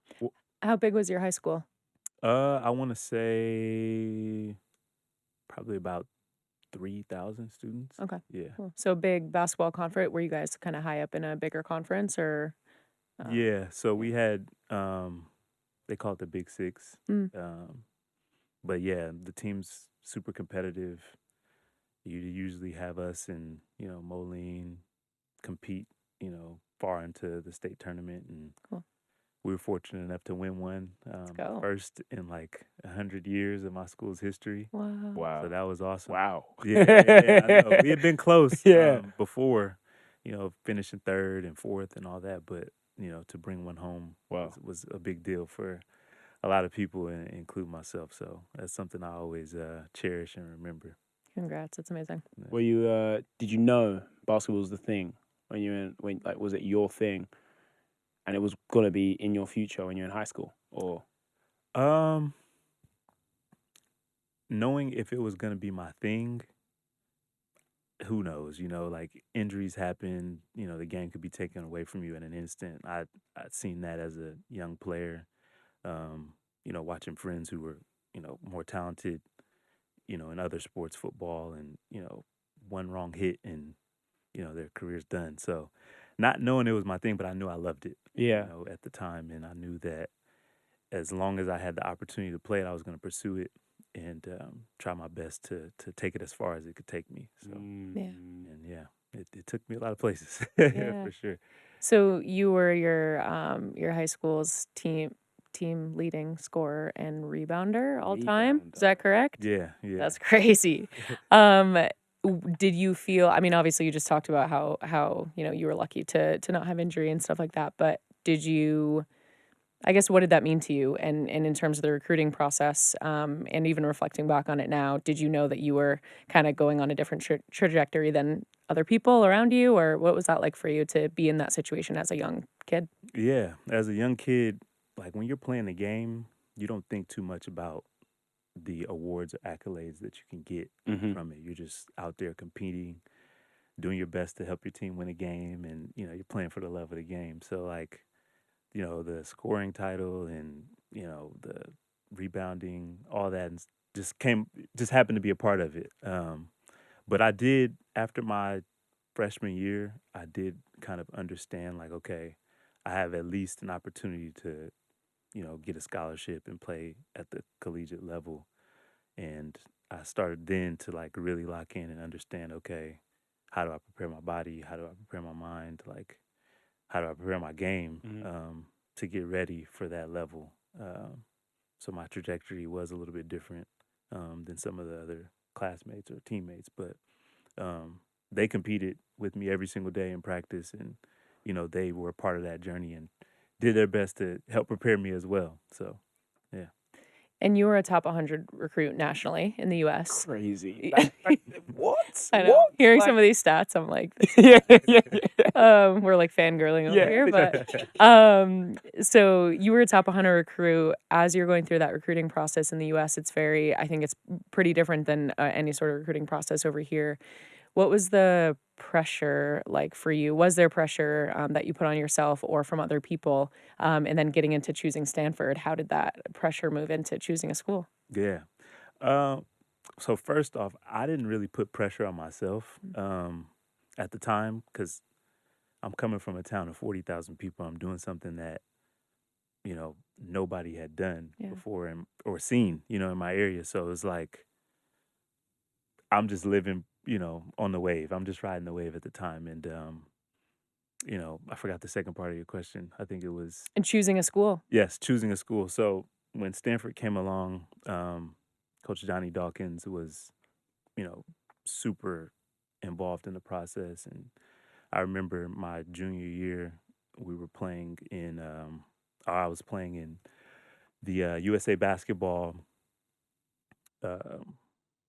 How big was your high school? I want to say probably about 3,000 students. Okay. Yeah. Cool. So big basketball conference. Were you guys kind of high up in a bigger conference or? Yeah. So we had they call it the Big Six. Mm. But yeah, the team's super competitive. You usually have us and Moline compete far into the state tournament, and Cool. we were fortunate enough to win one. go. First in like 100 years of my school's history. Wow. Wow. So that was awesome. Wow. Yeah, I know. We had been close Yeah. before, finishing third and fourth and all that, but to bring one home Wow. was a big deal for a lot of people, including myself. So that's something I always cherish and remember. Congrats. That's amazing. Were you? Did you know basketball was the thing when was it your thing, and it was gonna be in your future when you're in high school, or? Knowing if it was gonna be my thing, who knows? Like injuries happen. The game could be taken away from you in an instant. I'd seen that as a young player. Watching friends who were more talented, in other sports, football, and one wrong hit and their career's done. So, not knowing it was my thing, but I knew I loved it. Yeah. At the time, and I knew that as long as I had the opportunity to play it, I was going to pursue it and try my best to take it as far as it could take me. So, Yeah. and yeah, it took me a lot of places Yeah. for sure. So you were your high school's team leading scorer and rebounder all time. Is that correct? Yeah. That's crazy. Did you feel? I mean, obviously, you just talked about how you were lucky to not have injury and stuff like that. But did you? I guess what did that mean to you? And in terms of the recruiting process, and even reflecting back on it now, did you know that you were kind of going on a different trajectory than other people around you, or what was that like for you to be in that situation as a young kid? Yeah, as a young kid, like when you're playing the game, you don't think too much about the awards or accolades that you can get from it. You're just out there competing, doing your best to help your team win a game, and you're playing for the love of the game. So like, the scoring title and the rebounding, all that just happened to be a part of it. But I did, after my freshman year, I did kind of understand like, okay, I have at least an opportunity to get a scholarship and play at the collegiate level. And I started then to like really lock in and understand, okay, how do I prepare my body? How do I prepare my mind? Like, how do I prepare my game to get ready for that level? So my trajectory was a little bit different than some of the other classmates or teammates, but they competed with me every single day in practice, and they were a part of that journey and did their best to help prepare me as well. So, yeah. And you were a top 100 recruit nationally in the U.S. Crazy. What? What? I know. Hearing some of these stats, I'm like, Yeah. we're like fangirling over here. But so you were a top 100 recruit. As you're going through that recruiting process in the U.S., I think it's pretty different than any sort of recruiting process over here. What was the pressure like for you? Was there pressure that you put on yourself or from other people? And then getting into choosing Stanford, how did that pressure move into choosing a school? Yeah. So first off, I didn't really put pressure on myself at the time because I'm coming from a town of 40,000 people. I'm doing something that nobody had done before or seen in my area. So it's like I'm just living on the wave. I'm just riding the wave at the time, and I forgot the second part of your question. I think it was And choosing a school. yes, choosing a school. So when Stanford came along, Coach Johnny Dawkins was, super involved in the process. And I remember my junior year, we were playing in, I was playing in the USA Basketball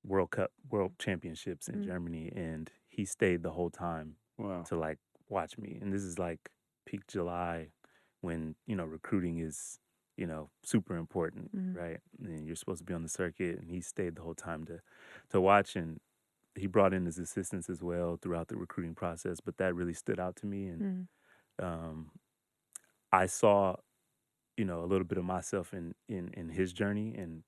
World Championships in Germany, and he stayed the whole time to like watch me. And this is like peak July when recruiting is super important, right? And you're supposed to be on the circuit, and he stayed the whole time to watch. And he brought in his assistants as well throughout the recruiting process, but that really stood out to me. And I saw a little bit of myself in his journey, and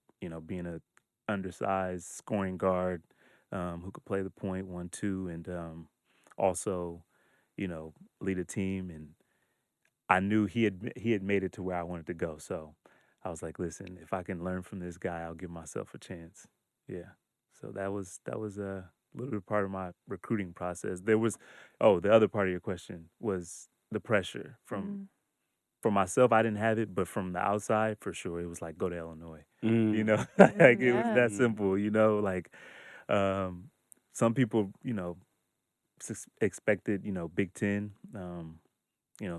being a undersized scoring guard who could play the point 1-2, and also lead a team. And I knew he had made it to where I wanted to go. So I was like, listen, if I can learn from this guy, I'll give myself a chance. Yeah. So that was a little bit part of my recruiting process. There was the other part of your question was the pressure from myself. I didn't have it, but from the outside, for sure, it was like, go to Illinois. Like it was that simple. Like some people expected Big Ten.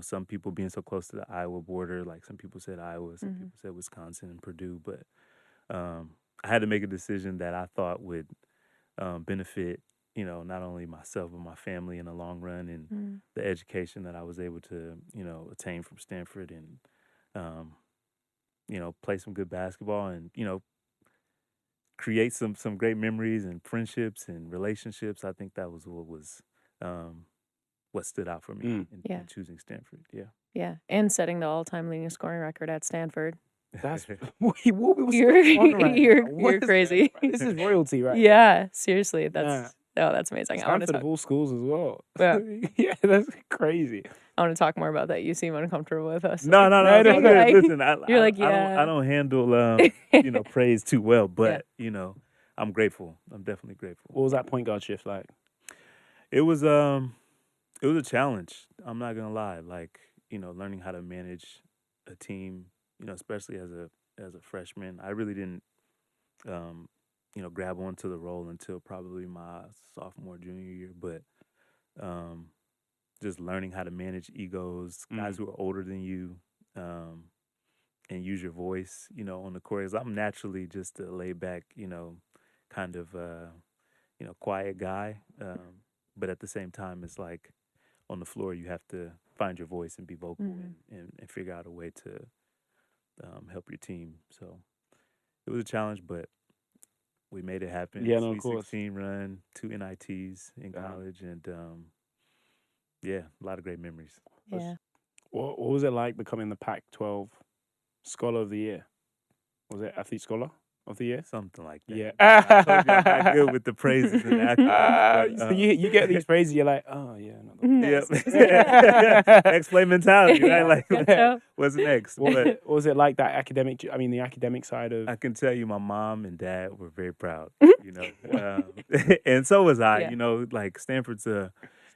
Some people being so close to the Iowa border, like some people said Iowa, some people said Wisconsin and Purdue, but I had to make a decision that I thought would benefit, not only myself but my family in the long run, and the education that I was able to, attain from Stanford, and play some good basketball, and create some great memories and friendships and relationships. I think that was what stood out for me in choosing Stanford. Yeah. Yeah. And setting the all-time leading scoring record at Stanford. That's what we was You're on right now. What you're is crazy. that? This is royalty, right? Yeah, seriously. Yeah. That's amazing. I want to Stanford talk. of all schools as well. Yeah. Yeah, that's crazy. I want to talk more about that. You seem uncomfortable with us. No. Like, It's good. Listen, you're like, I don't handle praise too well, but I'm grateful. I'm definitely grateful. What was that point guard shift like? It was a challenge. I'm not gonna lie. Like learning how to manage a team, especially as a freshman. I really didn't grab onto the role until probably my sophomore, junior year. But just learning how to manage egos, guys who are older than you, and use your voice, on the court. 'Cause I'm naturally just a laid back, kind of, quiet guy. But at the same time, it's like on the floor, you have to find your voice and be vocal and figure out a way to help your team. So it was a challenge, but we made it happen. Yeah, no, of Sweet course. 16 run, 2 NITs in college, and a lot of great memories. yeah. What was it like becoming the Pac-12 Scholar of the Year? Was it Athlete Scholar of the Year? Something like that. Yeah. I told you I'm not good with the praises and accolades. So you get these praises, you're like, oh yeah, Nice. Next play mentality, right? Like, what's next? But what was it like that academic? I mean, the academic side of. I can tell you, my mom and dad were very proud. And so was I. Yeah. Like Stanford's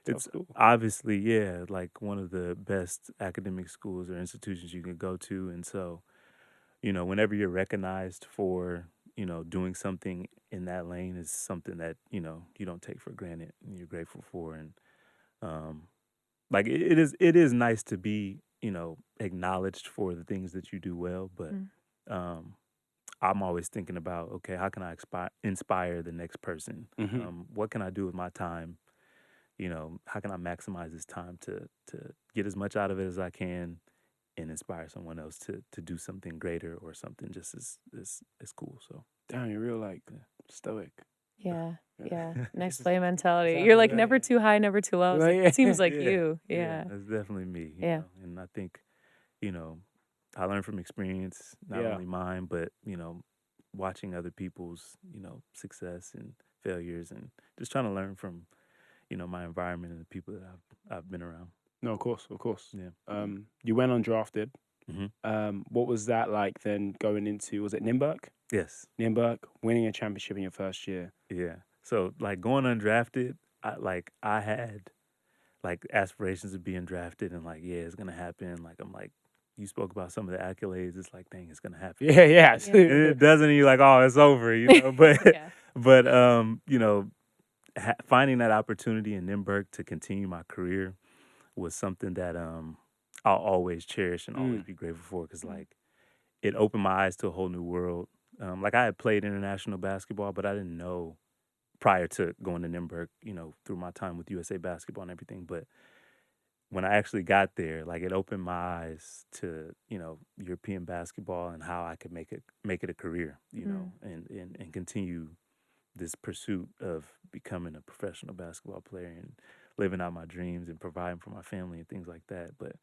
it's school. obviously like one of the best academic schools or institutions you can go to, and so whenever you're recognized for doing something in that lane is something that you don't take for granted and you're grateful for. And like it is nice to be acknowledged for the things that you do well, but I'm always thinking about, okay, how can I inspire the next person? What can I do with my time? How can I maximize this time to get as much out of it as I can and inspire someone else to do something greater or something just as cool. So Damn, you're real like stoic. Yeah. Next play mentality. You're like never too high, never too low. It seems like you. Yeah. That's definitely me. you Yeah. know, And I think, I learned from experience, not only mine, but, watching other people's, success and failures, and just trying to learn from, my environment and the people that I've been around. No, of course. Yeah. You went undrafted. Mm-hmm. What was that like then going into, was it Nürnberg? Yes. Nürnberg, winning a championship in your first year. Yeah. So like going undrafted, I had like aspirations of being drafted, and like, yeah, it's gonna happen. Like I'm like, you spoke about some of the accolades. It's like, dang, it's gonna happen. Yeah. And it doesn't, and you're like, oh, it's over, But Yeah. but finding that opportunity in Nürnberg to continue my career was something that I'll always cherish and always be grateful for, because like it opened my eyes to a whole new world. Like I had played international basketball, but I didn't know prior to going to Nürnberg, through my time with USA Basketball and everything. But when I actually got there, like it opened my eyes to, European basketball and how I could make it a career, and continue this pursuit of becoming a professional basketball player and living out my dreams and providing for my family and things like that. But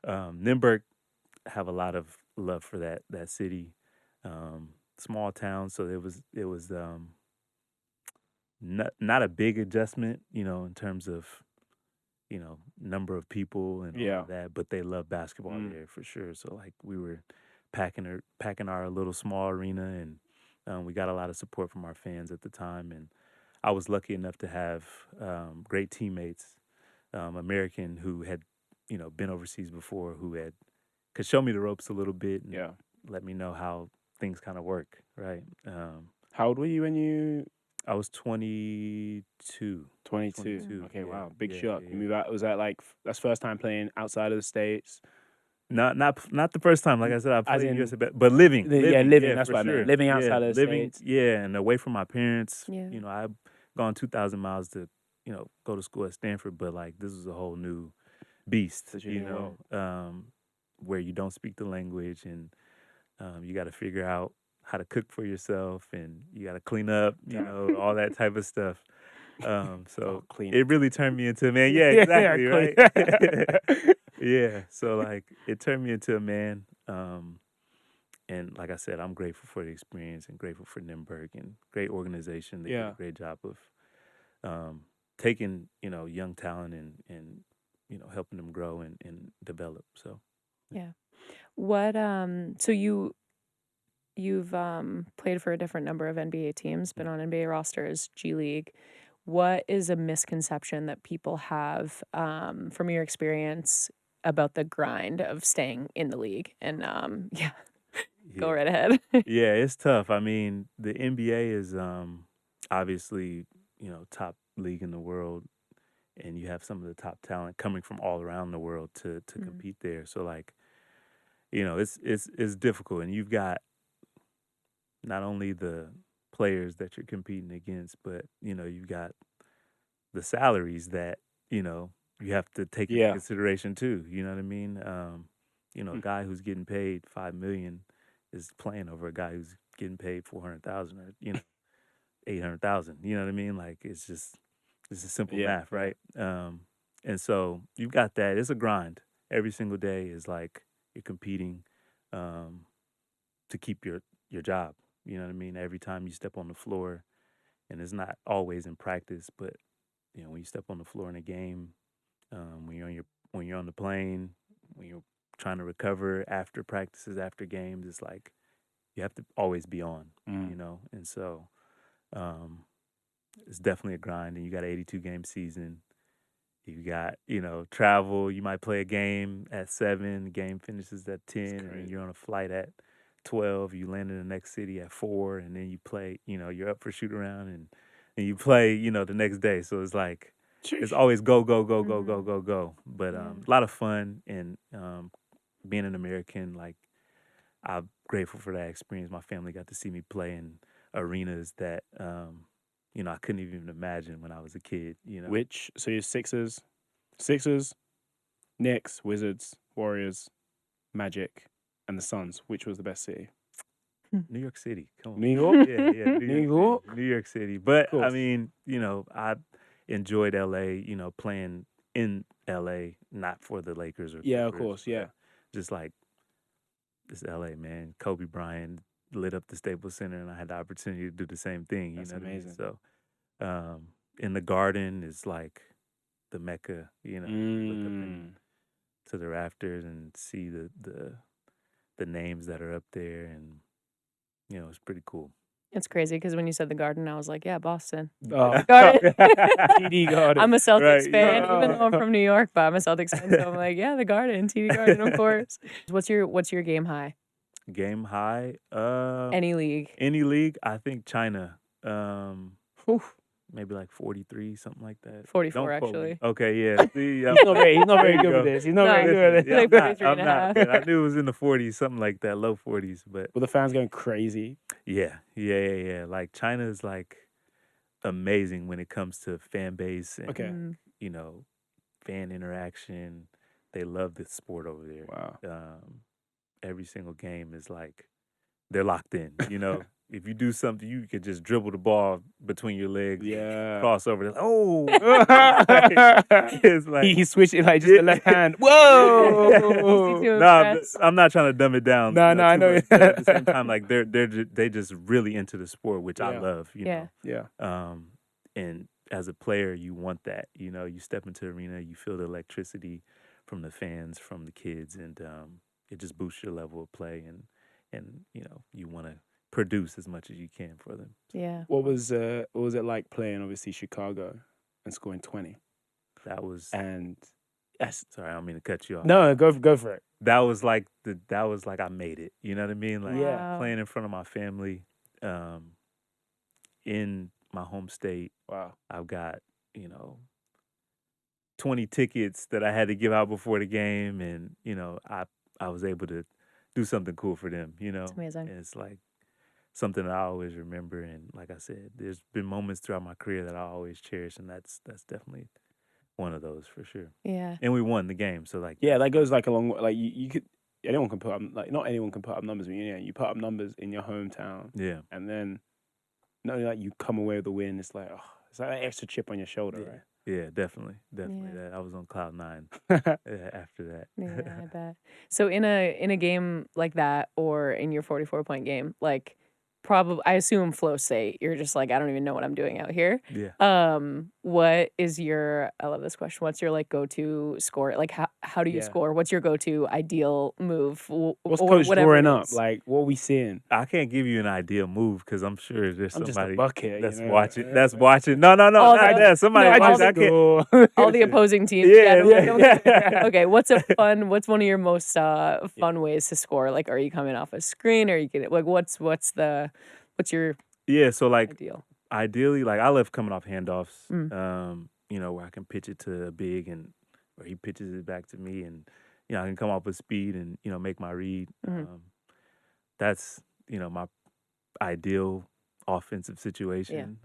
Nürnberg, have a lot of love for that city. Small town, so it was not a big adjustment, in terms of number of people and all of that, but they love basketball there for sure. So like we were packing our little small arena, and we got a lot of support from our fans at the time. And I was lucky enough to have great teammates, American who had been overseas before, who could show me the ropes a little bit and let me know how things kind of work, right? How old were you when you? I was 22. 22. Okay, yeah, wow, big yeah, shot. yeah. You move out. Was that like that's first time playing outside of the States? Not the first time. Like I said, I As played in- USA, but living. Living. That's for what I meant. sure. Living outside of the living, States. Yeah, and away from my parents. Yeah. I've gone 2,000 miles to, go to school at Stanford, but like this is a whole new beast. Such a new Where you don't speak the language, and you got to figure out how to cook for yourself, and you got to clean up, all that type of stuff. So clean. it really turned me into a man. Yeah, exactly, right? Yeah. So like it turned me into a man. And like I said, I'm grateful for the experience and grateful for Nürnberg, and great organization. They did a great job of taking, young talent and helping them grow and develop. So Yeah. What so you've played for a different number of NBA teams, been on NBA rosters, G League. What is a misconception that people have from your experience about the grind of staying in the league? And go right ahead. Yeah, it's tough. I mean, the NBA is obviously, top league in the world, and you have some of the top talent coming from all around the world to compete there. So like, it's difficult, and you've got not only the players that you're competing against, but you've got the salaries that you have to take into consideration too. You know what I mean? A guy who's getting paid $5 million is playing over a guy who's getting paid 400,000 or 800,000. You know what I mean? Like it's a simple math, right? And so you've got that. It's a grind. Every single day is like you're competing to keep your job. You know what I mean? Every time you step on the floor, and it's not always in practice, but when you step on the floor in a game, when you're on the plane, when you're trying to recover after practices, after games, it's like you have to always be on, and so it's definitely a grind. And you got an 82-game season. You got, travel. You might play a game at 7, the game finishes at 10, and then you're on a flight at 12. You land in the next city at 4, and then you play, you're up for shoot around, and you play, the next day. So it's like, it's always go. But a lot of fun, and being an American, like, I'm grateful for that experience. My family got to see me play in arenas that, I couldn't even imagine when I was a kid, So you're Sixers, Knicks, Wizards, Warriors, Magic, and the Suns. Which was the best city? New York City. Come on. New York? Yeah. New York? New York City. But, Cool. I mean, I enjoyed LA, playing in LA, not for the Lakers or Yeah, of Clippers, course, yeah. but just like, it's LA, man. Kobe Bryant, lit up the Staples Center, and I had the opportunity to do the same thing. That's what I mean? amazing. So, in the Garden is like the Mecca. Look up to the rafters and see the names that are up there, and it's pretty cool. It's crazy because when you said the Garden, I was like, yeah, Boston. Oh, Garden. TD Garden. I'm a Celtics Right, fan, yeah. even though I'm from New York, but I'm a Celtics fan, so I'm like, yeah, the Garden, TD Garden, of course. What's your game high? Game high. Any league? Any league. I think China. Whew. Maybe like 43, something like that. 44 Don't quote me. actually. Okay, yeah. See, He's not very There you good go. with this. He's not No, very good with Yeah, this. Like I'm 43 and a half. not. But I knew it was in the 40s, something like that, low 40s. But Were the fans going crazy? yeah. Like China is like amazing when it comes to fan base and Okay. fan interaction. They love the sport over there. Wow. Every single game is like they're locked in. If you do something, you could just dribble the ball between your legs, Yeah. cross over. It's like he switched it like just the left hand. Whoa. Too nah, impressed. I'm not trying to dumb it down. No, I too know. much, but at the same time, like they just really into the sport, which I Yeah. love. Yeah. Yeah. And as a player, you want that. You step into the arena, you feel the electricity from the fans, from the kids, and it just boosts your level of play, and you want to produce as much as you can for them. Yeah. What was it like playing obviously Chicago and scoring 20? That was And sorry, I don't mean to cut you off. no, go for it. That was like I made it. You know what I mean? Like Yeah. playing in front of my family, in my home state. Wow. I've got 20 tickets that I had to give out before the game, and I was able to do something cool for them. It's amazing. And it's like something that I always remember. And like I said, there's been moments throughout my career that I always cherish, and that's definitely one of those for sure. Yeah. And we won the game, so like Yeah, that goes like a long way. Like you could, anyone can put up, like not anyone can put up numbers, but you put up numbers in your hometown, yeah. and then not only like you come away with the win, it's like it's like an extra chip on your shoulder, Yeah, definitely. Yeah. That I was on cloud 9 right? after that. Yeah, I bet. So in a game like that, or in your 44-point game, like probably I assume flow state, you're just like, I don't even know what I'm doing out here. Yeah. What is your, I love this question, what's your like go-to score? Like how do you Yeah. score? What's your go-to ideal move? What's or coach whatever drawing it up? is? Like what are we seeing? I can't give you an ideal move because I'm sure there's I'm just a somebody bucket. that's you know? watching. That's watching. No, All not the- that. Somebody No, I watching. just I can't. go. All the opposing teams. Yeah, yeah. Okay, what's yeah. what's one of your most fun ways to score? Like, are you coming off a screen, or are you getting like what's your Yeah. So like ideal? ideally, like I love coming off handoffs. Mm. Where I can pitch it to a big and where he pitches it back to me, and I can come off with speed and make my read. Mhm. That's my ideal offensive situation.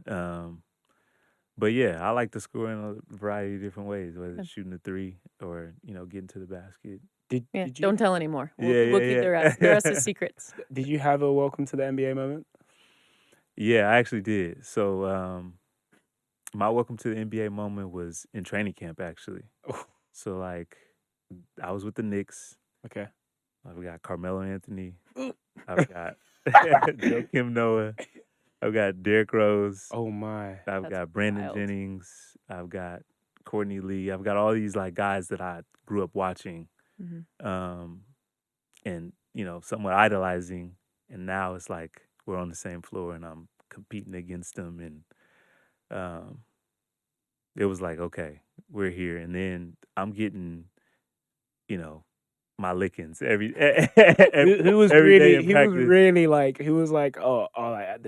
But yeah, I like to score in a variety of different ways, whether it's shooting a three or getting to the basket. Did Yeah, you don't tell anymore. We'll Yeah, keep yeah, the yeah. rest. The rest is secrets. did you have a welcome to the NBA moment? Yeah, I actually did. So my welcome to the NBA moment was in training camp, actually. Oh. So like I was with the Knicks. Okay. I've got Carmelo Anthony. I've got Joakim Noah. I've got Derrick Rose. Oh my. I've That's got Brandon wild. Jennings. I've got Courtney Lee. I've got all these like guys that I grew up watching, Mhm. and somewhat idolizing. And now it's like we're on the same floor, and I'm competing against them, and it was like, okay, we're here. And then I'm getting, my lickings every Who was every day really? in He was practice. really like. He was like, like,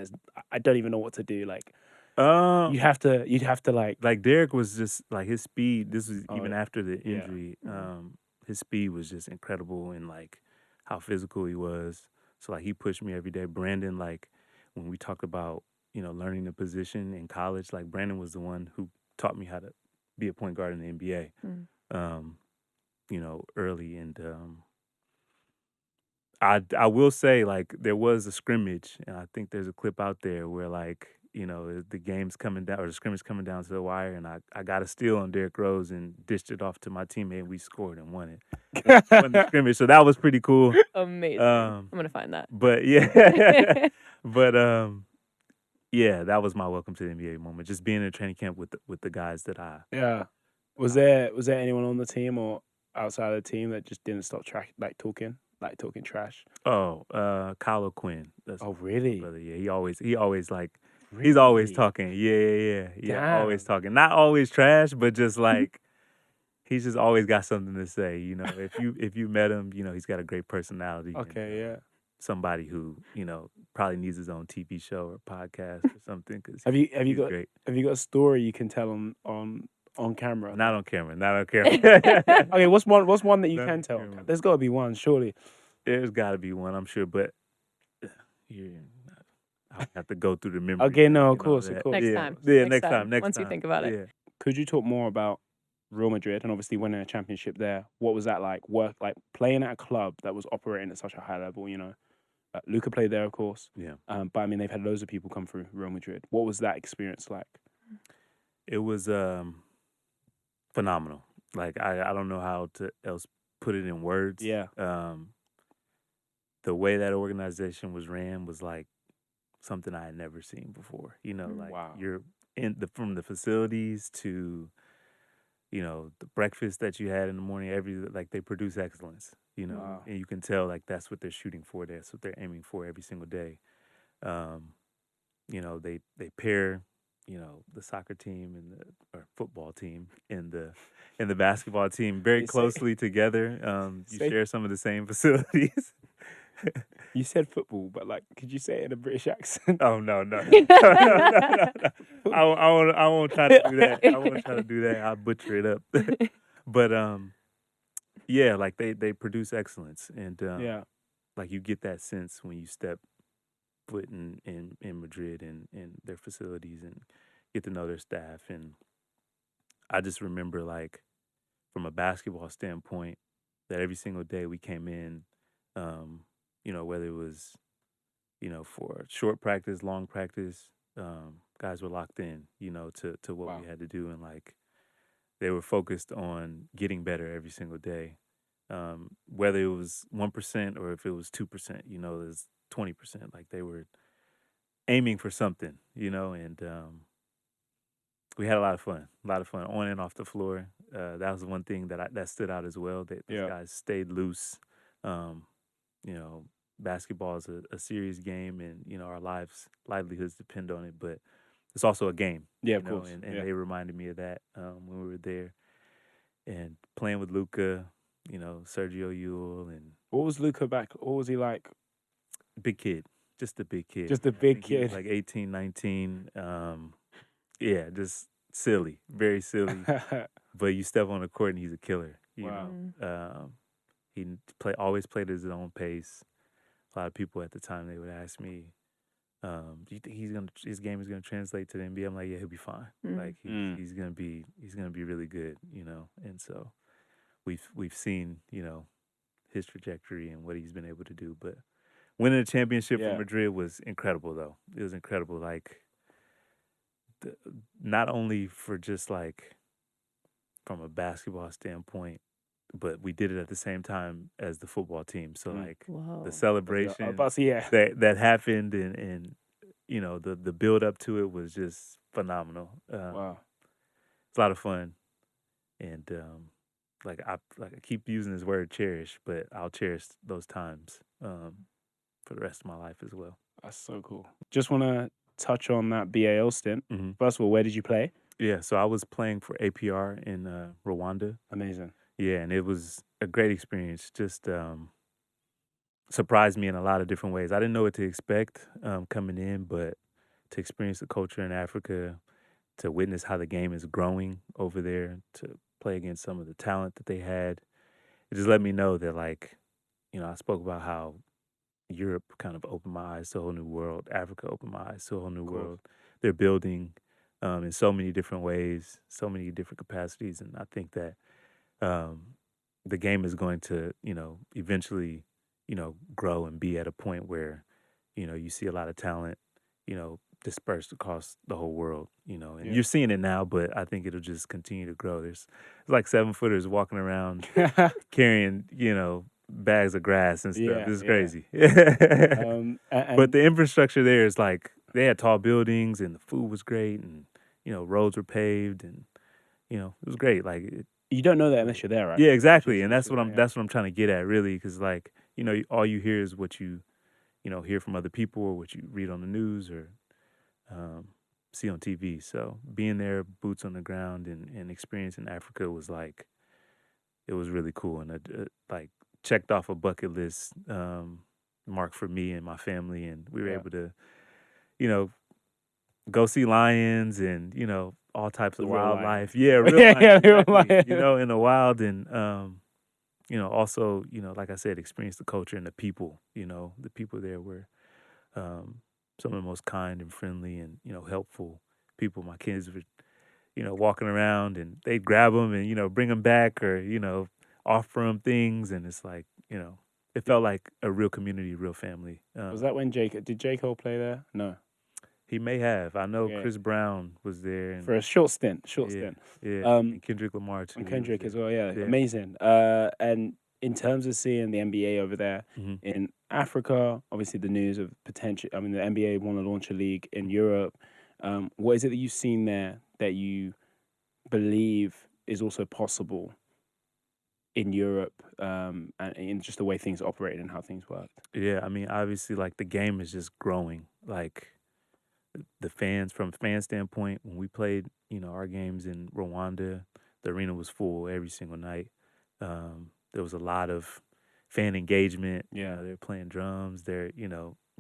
I don't even know what to do. Like, you'd have to like. Derek was just like his speed. This was Oh, even after the yeah. injury. His speed was just incredible, and like how physical he was. So like he pushed me every day. Brandon, like when we talked about learning the position in college, like Brandon was the one who taught me how to be a point guard in the NBA. Mm. Early, and I will say like there was a scrimmage, and I think there's a clip out there where like the game's coming down or the scrimmage coming down to the wire, and I got a steal on Derrick Rose and dished it off to my teammate, and we scored and won it. Won the scrimmage, so that was pretty cool. Amazing. I'm gonna find that. But yeah, but yeah, that was my welcome to the NBA moment. Just being in a training camp with the guys that I Yeah. Was there anyone on the team or outside of the team that just didn't stop talking trash? Kyle O'Quinn. That's Oh, really? brother. Yeah, he always like he's always Really? talking. Yeah, always Damn. talking. Not always trash, but just like he's just always got something to say. If you met him, he's got a great personality. and, Okay, yeah. somebody who probably needs his own TV show or podcast or something. Cause Have you he's got great. a story you can tell on camera? Not on camera. Not on camera. Okay, what's one that you Not can on tell? camera. There's got to be one, surely. There's got to be one, I'm sure, but I'll have to go through the memory. Okay, no, of and all course, of that. course. Next Yeah, time. yeah, Next next time, time. Next once you time. think about it. Yeah. Could you talk more about Real Madrid and obviously winning a championship there? What was that like? Playing at a club that was operating at such a high level. Luka played there, of course. Yeah. But I mean, they've had loads of people come through Real Madrid. What was that experience like? It was phenomenal. Like I don't know how to else put it in words. Yeah. The way that organization was ran was like something I had never seen before. Like Wow. you're from the facilities to the breakfast that you had in the morning. They produce excellence. Wow. And you can tell like that's what they're shooting for. That's what they're aiming for every single day. They pair the soccer team or football team and the basketball team very They say- closely together. You Say- share some of the same facilities. You said football, but could you say it in a British accent? Oh no. I won't try to do that. I won't try to do that. I'll butcher it up. But yeah, like they produce excellence, and Yeah. like you get that sense when you step foot in Madrid and their facilities and get to know their staff. And I just remember like from a basketball standpoint that every single day we came in, whether it was for short practice, long practice, guys were locked in, to what Wow. we had to do, and like they were focused on getting better every single day. Whether it was 1% or if it was 2%, it was 20%. Like they were aiming for something, and we had a lot of fun on and off the floor. That was one thing that stood out as well. That these Yeah. guys stayed loose. Basketball is a serious game, and our livelihoods depend on it. But it's also a game. Yeah, of course. And Yeah. they reminded me of that when we were there, and playing with Luka, Sergio Yul, and What was Luka back? What was he like? big kid, just a big kid. Just a I big think he was kid. like 18, 19. Yeah, just silly, very silly. But you step on the court and he's a killer. Wow. He always played at his own pace. A lot of people at the time, they would ask me, "Do you think his game is gonna translate to the NBA?" I'm like, "Yeah, he'll be fine. Like he's gonna be really good, And so we've seen his trajectory and what he's been able to do. But winning a championship Yeah. for Madrid was incredible, though. It was incredible. Like not only for just like from a basketball standpoint, but we did it at the same time as the football team. So like Whoa. the celebration Yeah. that happened and the build up to it was just phenomenal. Wow. It's a lot of fun, and I keep using this word cherish, but I'll cherish those times for the rest of my life as well. That's so cool. Just want to touch on that BAL stint. Mhm. First of all, where did you play? Yeah, so I was playing for APR in Rwanda. Amazing. Yeah, and it was a great experience. Just surprised me in a lot of different ways. I didn't know what to expect coming in, but to experience the culture in Africa, to witness how the game is growing over there, to play against some of the talent that they had, it just let me know that, like, I spoke about how Europe kind of opened my eyes to a whole new world. Africa opened my eyes to a whole new Of course. world. They're building in so many different ways, so many different capacities, and I think that the game is going to, eventually, grow and be at a point where, you see a lot of talent, dispersed across the whole world, and Yeah. you're seeing it now, but I think it'll just continue to grow. There's like 7-footers walking around carrying, bags of grass and stuff. Yeah, It's yeah. crazy. And But the infrastructure there is like they had tall buildings and the food was great and roads were paved and it was great. Like you don't know that unless you're there, right? yeah, exactly. And Unless that's you're what there, that's what I'm trying to get at, really, because like all you hear is what you hear from other people or what you read on the news or see on TV. So being there, boots on the ground, and experiencing Africa was like it was really cool and like checked off a bucket list mark for me and my family, and we were Yeah. able to go see lions and all types The of real lion. wildlife. Yeah, real Yeah, lions, the real exactly, lion. in the wild, and also like I said, experience the culture and the people. The people there were some of the most kind and friendly and helpful people. My kids were walking around and they'd grab them and bring them back or offer them things, and it's like it felt like a real community, real family. Was that when did J. Cole play there? No. He may have. I know Yeah. Chris Brown was there and For a short stint. yeah, yeah, Um, and Kendrick Lamar too. and he was Kendrick there. as well, yeah. Yeah. Amazing. And in terms of seeing the NBA over there Mhm. in Africa, obviously the news of potential. I mean, the NBA want to launch a league in Europe. What is it that you've seen there that you believe is also possible in Europe, and in just the way things operate and how things work? Yeah, I mean, obviously, like the game is just growing. Like the fans, from a fan standpoint, when we played, our games in Rwanda, the arena was full every single night. There was a lot of fan engagement. Yeah. They're playing drums. They're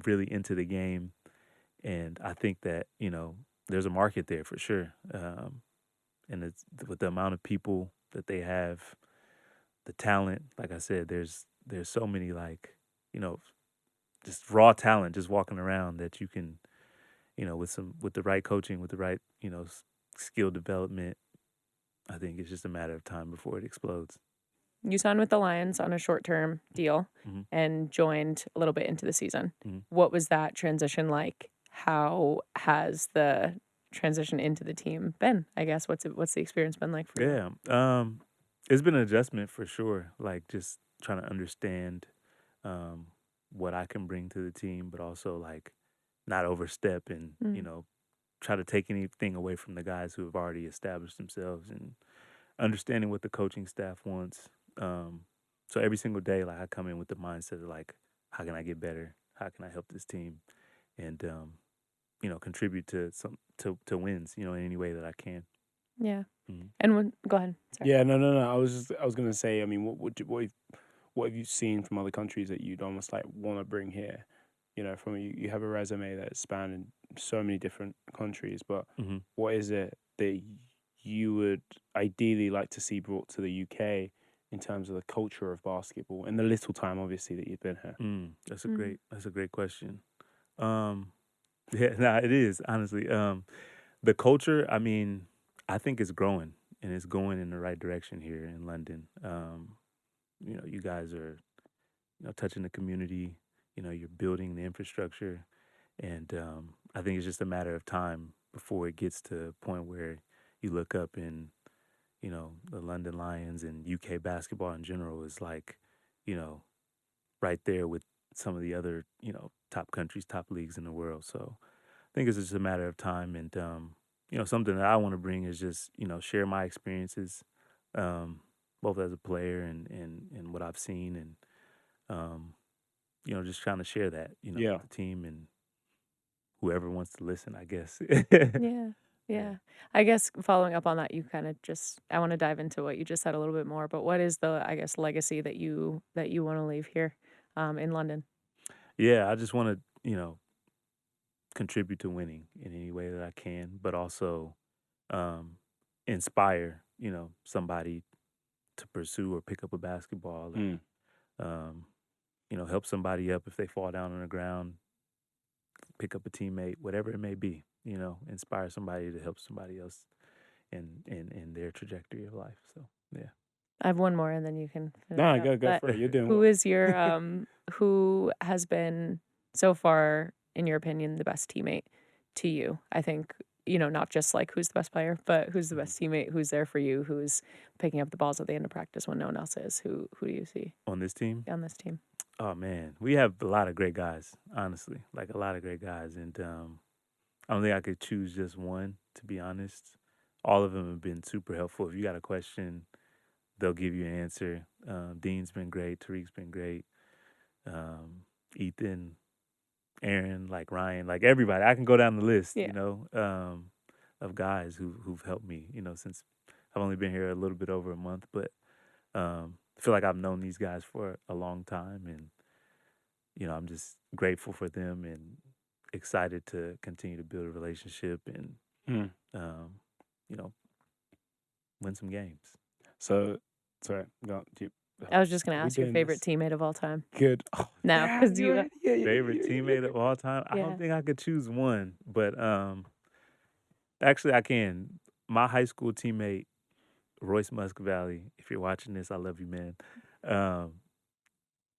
really into the game, and I think that there's a market there for sure. And it's with the amount of people that they have, the talent. Like I said, there's so many like just raw talent just walking around that you can with the right coaching, with the right skill development. I think it's just a matter of time before it explodes. You signed with the Lions on a short-term deal Mhm. and joined a little bit into the season. Mhm. What was that transition like? How has the transition into the team been? I guess what's the experience been like for you? Yeah, it's been an adjustment for sure. Like just trying to understand what I can bring to the team, but also like not overstep and try to take anything away from the guys who have already established themselves, and understanding what the coaching staff wants. So every single day, like I come in with the mindset of like, how can I get better? How can I help this team? And contribute to to wins, in any way that I can. Yeah. Mhm. And go ahead. Sorry. Yeah, no. I was gonna say. I mean, what have you seen from other countries that you'd almost like want to bring here? From you have a resume that's spanning so many different countries, but Mhm. what is it that you would ideally like to see brought to the UK in terms of the culture of basketball in the little time, obviously, that you've been here? That's a great question. Yeah, nah, it is honestly. The culture, I mean, I think it's growing and it's going in the right direction here in London. You guys are, touching the community. You're building the infrastructure, and I think it's just a matter of time before it gets to a point where you look up and the London Lions and UK basketball in general is like, right there with some of the other, top countries, top leagues in the world. So I think it's just a matter of time. And, something that I want to bring is just, share my experiences, both as a player and what I've seen. And, just trying to share that, Yeah. with the team and whoever wants to listen, I guess. Yeah. Yeah. I guess following up on that, you kind of I want to dive into what you just said a little bit more, but what is the, I guess, legacy that you want to leave here in London? Yeah, I just want to, contribute to winning in any way that I can, but also inspire, somebody to pursue or pick up a basketball, Mm. or, help somebody up if they fall down on the ground, pick up a teammate, whatever it may be, inspire somebody to help somebody else in their trajectory of life. So, yeah. I have one more and then you can finish Nah, up. go But for it. You're doing who well. is your who has been so far, in your opinion, the best teammate to you? I think, not just like who's the best player, but who's the best teammate, who's there for you, who's picking up the balls at the end of practice when no one else is. Who do you see On this team? on this team? Oh man, we have a lot of great guys. Honestly, like a lot of great guys, and I don't think I could choose just one. To be honest, all of them have been super helpful. If you got a question, they'll give you an answer. Dean's been great. Tariq's been great. Ethan, Aaron, like Ryan, like everybody. I can go down the list, Yeah. of guys who've helped me, since I've only been here a little bit over a month, but I feel like I've known these guys for a long time, and I'm just grateful for them and excited to continue to build a relationship and win some games. So, sorry, go. I was just going to Are we ask your doing favorite this? teammate of all time. Good. Oh, Now, yeah, because you're you, right. Yeah, Favorite teammate of all time? I Yeah. don't think I could choose one, but actually I can. My high school teammate, Royce Muscovally, if you're watching this, I love you, man.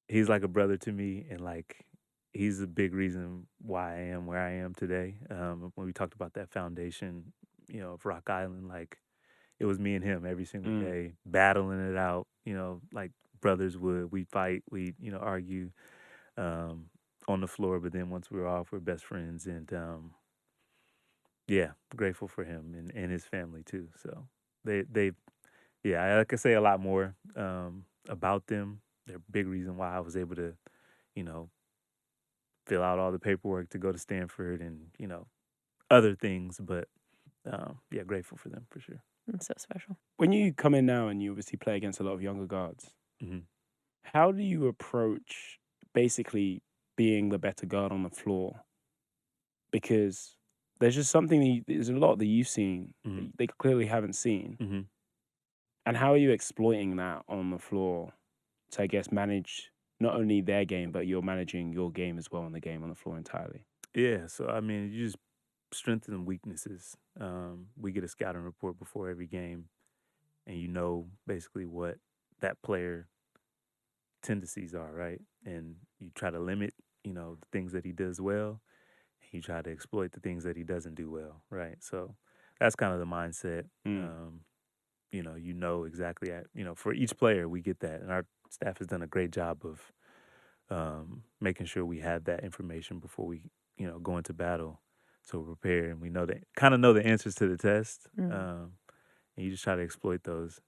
He's like a brother to me, and like he's a big reason why I am where I am today. When we talked about that foundation, of Rock Island, like it was me and him every single day, battling it out, like brothers would. We'd fight, we'd, argue on the floor, but then once we were off, we're best friends. And yeah, grateful for him and his family too. So I could say a lot more about them. They're a big reason why I was able to, fill out all the paperwork to go to Stanford and, other things. But grateful for them for sure. it's so special. When you come in now and you obviously play against a lot of younger guards, how do you approach basically being the better guard on the floor? Because there's just something, there's a lot that you've seen that they clearly haven't seen. And how are you exploiting that on the floor to, I guess, manage not only their game, but you're managing your game as well on the game on the floor entirely? Yeah, so I mean, you just strengthen weaknesses. We get a scouting report before every game, and you know basically what that player tendencies are, right? And you try to limit, the things that he does well, and you try to exploit the things that he doesn't do well, right? So that's kind of the mindset. You know exactly for each player we get that, and our staff has done a great job of making sure we have that information before we go into battle, so we're prepared and we know the answers to the test, and you just try to exploit those.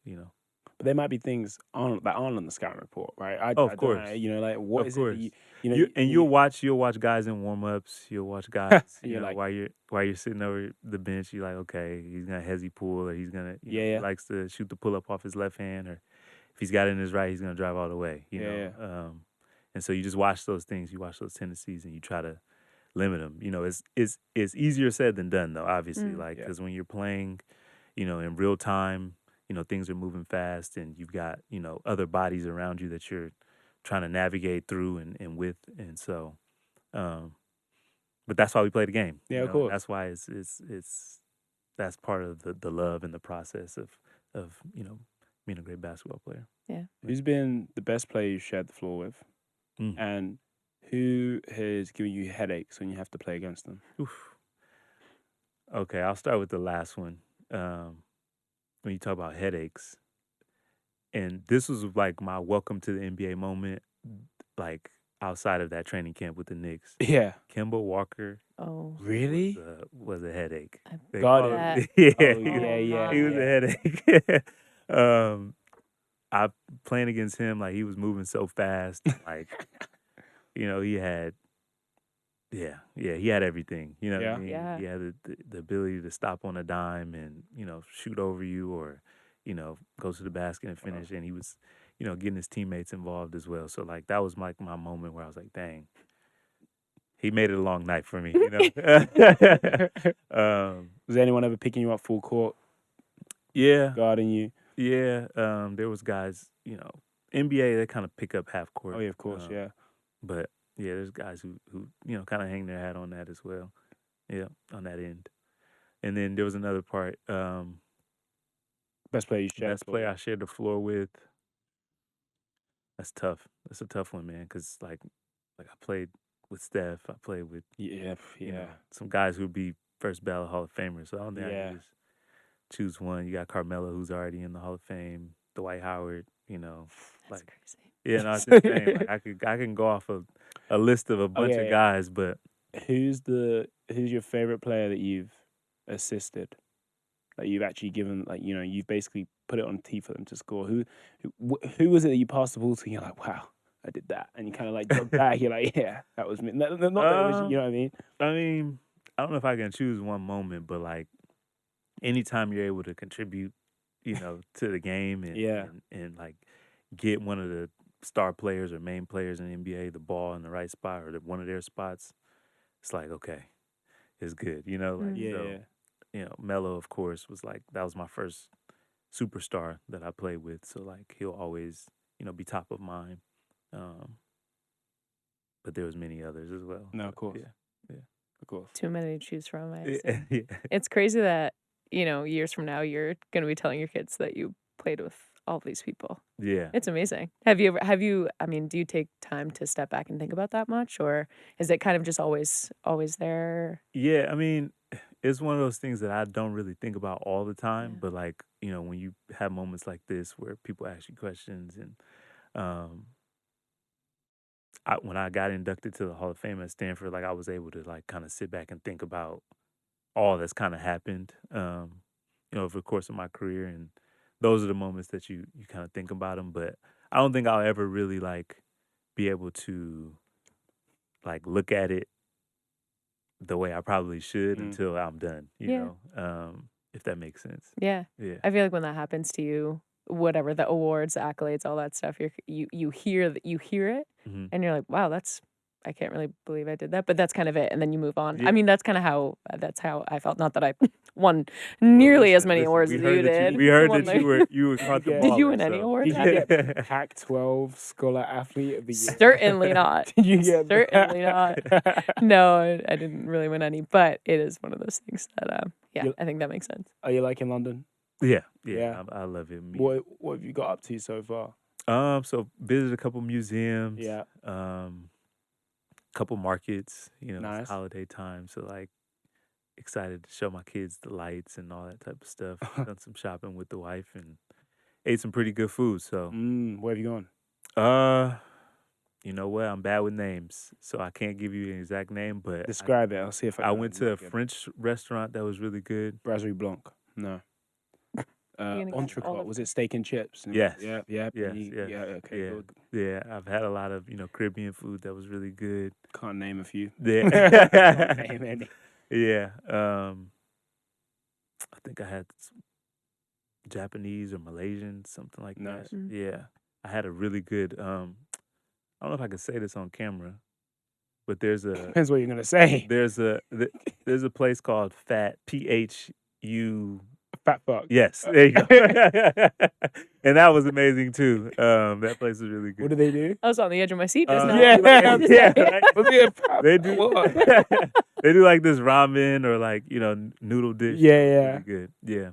But there might be things that aren't on the scouting report, right? Of I course. don't know, like what Of is course. it that You'll watch guys in warm-ups. You'll watch guys And you're like- while you're sitting over the bench. You're like, okay, he's gonna hezzy pull, or he's gonna Yeah. he likes to shoot the pull up off his left hand, or if he's got it in his right, he's gonna drive all the way. And so you just watch those things. You watch those tendencies, and you try to limit them. It's easier said than done, though. Obviously, because when you're playing, in real time, things are moving fast, and you've got other bodies around you that you're trying to navigate through and with, and so, but that's why we play the game. Yeah, of course. That's why that's part of the love and the process of being a great basketball player. Yeah. Who's been the best player you shared the floor with, and who has given you headaches when you have to play against them? Oof. Okay, I'll start with the last one. When you talk about headaches, and this was like my welcome to the NBA moment, like outside of that training camp with the Knicks. Yeah. Kemba Walker Oh, Really? was a headache. I They got called it. Yeah, Oh, he was yeah. a headache. I playing against him, like he was moving so fast, like he had. He had everything. You know what I Yeah. mean? Yeah. He had the ability to stop on a dime and, shoot over you, or, go to the basket and finish. And he was, getting his teammates involved as well. So, like, that was like my moment where I was like, dang, he made it a long night for me, Was anyone ever picking you up full court, Yeah. guarding you? Yeah. There was guys, NBA, they kind of pick up half court. Oh, yeah, of course, yeah. But yeah, there's guys who kind of hang their hat on that as well. Yeah, on that end. And then there was another part. Best player you shared. Best player I shared the floor with. That's tough. That's a tough one, man. Because like I played with Steph. I played with Yeah, you know yeah. some guys who'd be first ballot Hall of Famers. So I don't think I Yeah. can just choose one. You got Carmelo, who's already in the Hall of Fame. Dwight Howard. You know, That's like crazy. yeah. No, I was just saying. Like I can go off a list of a bunch of Okay. guys, but Who's your favorite player that you've assisted? Like you've actually given, like, you know, you've basically put it on tee for them to score. Who was it that you passed the ball to? And you're like, wow, I did that, and you kind of like jump back. You're like, yeah, that was me. Not that it was, you know what I mean? I mean, I don't know if I can choose one moment, but like anytime you're able to contribute, you know, to the game and Yeah. and like get one of the star players or main players in the NBA the ball in the right spot or one of their spots, it's like okay, it's good, you know. Like Yeah, so, yeah. you know, Melo of course was like that was my first superstar that I played with, so like he'll always you know be top of mind. But there was many others as well. No, So, of course. yeah. Of course. Too many to choose from, I Yeah. assume. Yeah. It's crazy that, you know, years from now you're gonna be telling your kids that you played with all these people. Yeah. It's amazing. I mean, do you take time to step back and think about that much, or is it kind of just always there? Yeah, I mean, it's one of those things that I don't really think about all the time, Yeah. but like, you know, when you have moments like this where people ask you questions and um when I got inducted to the Hall of Fame at Stanford, like I was able to like kind of sit back and think about all that's kind of happened you know, over the course of my career and those are the moments that you kind of think about them, but I don't think I'll ever really like be able to like look at it the way I probably should until I'm done, you Yeah. know, if that makes sense. Yeah. Yeah. I feel like when that happens to you, whatever the awards, the accolades, all that stuff, you hear it, Mhm. and you're like, wow, I can't really believe I did that, but that's kind of it, and then you move on. Yeah. I mean, that's how I felt. Not that I won nearly as many Listen, awards we as heard you that did. we heard Won that you were caught the Did Did you baller, win any so- awards? Did you get Pac-12 Scholar Athlete of the Year? Certainly not. Did you get Certainly not. No, I didn't really win any, but it is one of those things that yeah, You- I think that makes sense. Are you liking London? Yeah. Yeah. I love it. What have you got up to so far? So visited a couple museums. Yeah. Couple markets. You know, Nice. it's holiday time, so like excited to show my kids the lights and all that type of stuff. Done some shopping with the wife and ate some pretty good food. So, Where have you gone? you know what? I'm bad with names, so I can't give you an exact name. But Describe it. I'll see if I know. went to a French restaurant that was really good. Brasserie Blanc. No. gonna get all Entrecôte. of Was them. it steak and chips? Yes. Yeah. Yes, Yeah. Okay. Yeah. Good. Yeah, I've had a lot of Caribbean food that was really good. Can't name a few. Yeah. Can't name any. Yeah. I think I had Japanese or Malaysian, something like Nice. that. Yeah. I had a really good I don't know if I can say this on camera, but there's a Depends what you're gonna say. there's a place called Fat PHU. Fat fuck. Yes, there you go. And that was amazing too. That place was really good. What do they do? I was on the edge of my seat just now. Yeah. Yeah, right? Was it a fat They do. fuck? They do like this ramen or like noodle dish. Yeah, It was yeah. really good. Yeah.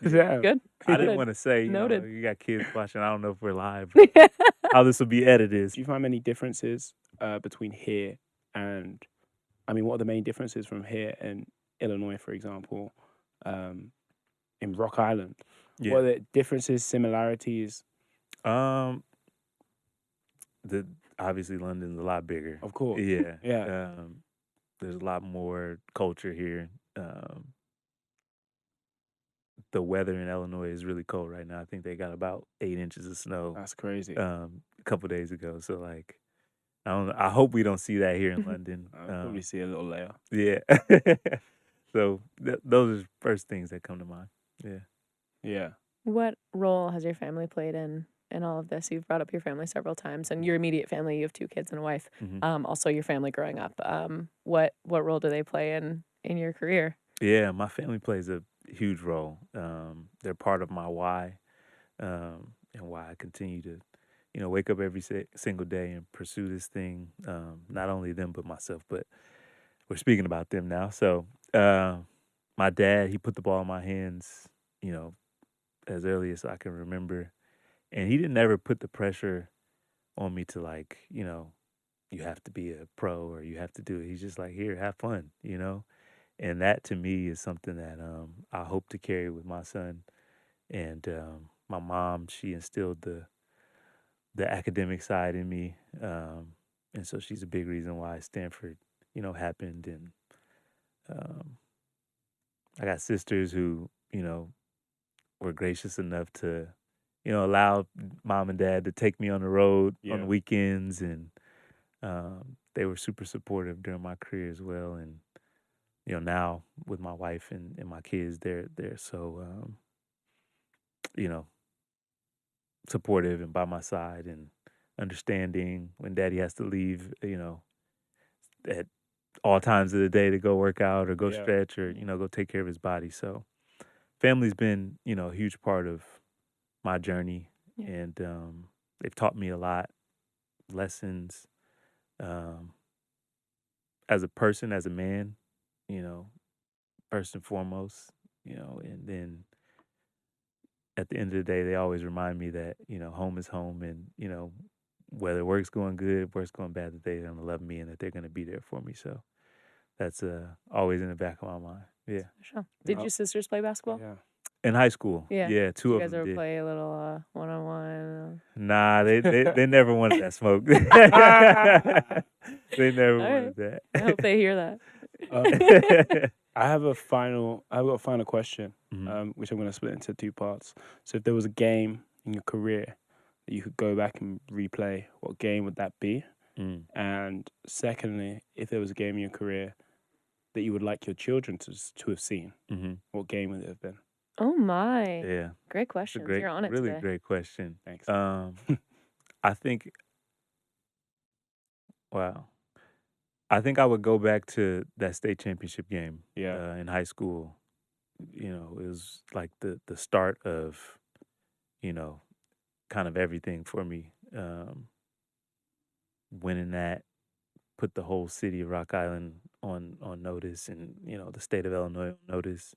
Yeah. Good. I didn't Noted. want to say. Noted. You got kids watching. I don't know if we're live. How this will be edited. Do you find many differences between here and, I mean, what are the main differences from here and Illinois, for example, in Rock Island? Yeah. What are the differences, similarities? Obviously London's a lot bigger. Of course. Yeah. Yeah. There's a lot more culture here. The weather in Illinois is really cold right now. I think they got about 8 inches of snow That's crazy. a couple days ago. So like, I hope we don't see that here in London. I'll probably see a little layer. Yeah. So those are first things that come to mind. Yeah. Yeah. What role has your family played in all of this? You've brought up your family several times, and your immediate family. You have 2 kids and a wife. Mhm. Also, your family growing up. What role do they play in your career? Yeah, my family plays a huge role. They're part of my why, and why I continue to, wake up every single day and pursue this thing. Not only them, but myself. But we're speaking about them now. So, my dad, he put the ball in my hands, as early as I can remember, and he didn't ever put the pressure on me to you have to be a pro or you have to do it. He's just like, here, have fun, you know? And that to me is something that I hope to carry with my son. And my mom, she instilled the academic side in me. And so she's a big reason why Stanford, you know, happened. And I got sisters who, you know, were gracious enough to, you know, allow mom and dad to take me on the road on the weekends. And they were super supportive during my career as well. And, you know, now with my wife and my kids, they're so, you know, supportive and by my side and understanding when daddy has to leave, you know, at all times of the day to go work out or go stretch or, you know, go take care of his body. So family's been, you know, a huge part of my journey. And they've taught me a lot, lessons as a person, as a man, you know, first and foremost, you know, and then at the end of the day, they always remind me that, you know, home is home and, you know, whether work's going good, work's going bad, that they're going to love me and that they're going to be there for me. So that's always in the back of my mind. Yeah. Sure. Did your sisters play basketball? Yeah. In high school. Yeah. Yeah, two Did you of guys them ever did. play a little one-on-one? Nah, they never wanted that smoke. They never wanted that. I hope they hear that. I have a final question, Mhm. which I'm going to split into two parts. So if there was a game in your career that you could go back and replay, what game would that be? Mm. And secondly, if there was a game in your career that you would like your children to have seen, Mhm. what game would it have been? Oh my. Yeah. Great It's a questions. great, You're on it really today. great question. Thanks. I think, wow. I think I would go back to that state championship game in high school. You know, it was like the start of, you know, kind of everything for me. Winning that put the whole city of Rock Island on notice and, you know, the state of Illinois on notice.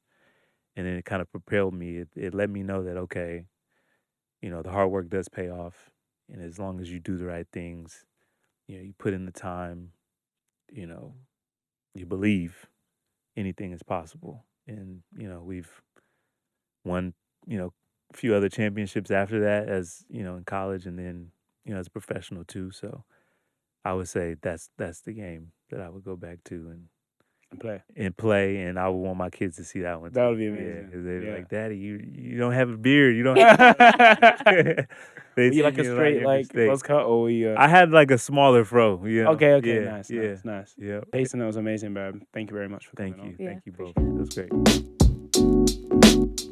And then it kind of propelled me. It let me know that, okay, you know, the hard work does pay off. And as long as you do the right things, you know, you put in the time, you know, you believe anything is possible. And, you know, we've won, you know, a few other championships after that as, you know, in college and then, you know, as a professional too. So I would say that's the game that I would go back to and play, and I would want my kids to see that one too. That would be amazing. Yeah, because they'd be like, Daddy, you don't have a beard. You don't Were you like a straight, like, buzz cut, or were you... I had like a smaller fro, you know? Okay, Yeah, nice. Yeah. Jason, that was amazing, bro. Thank you very much for coming Thank you. on. Thank you both. appreciate That was great.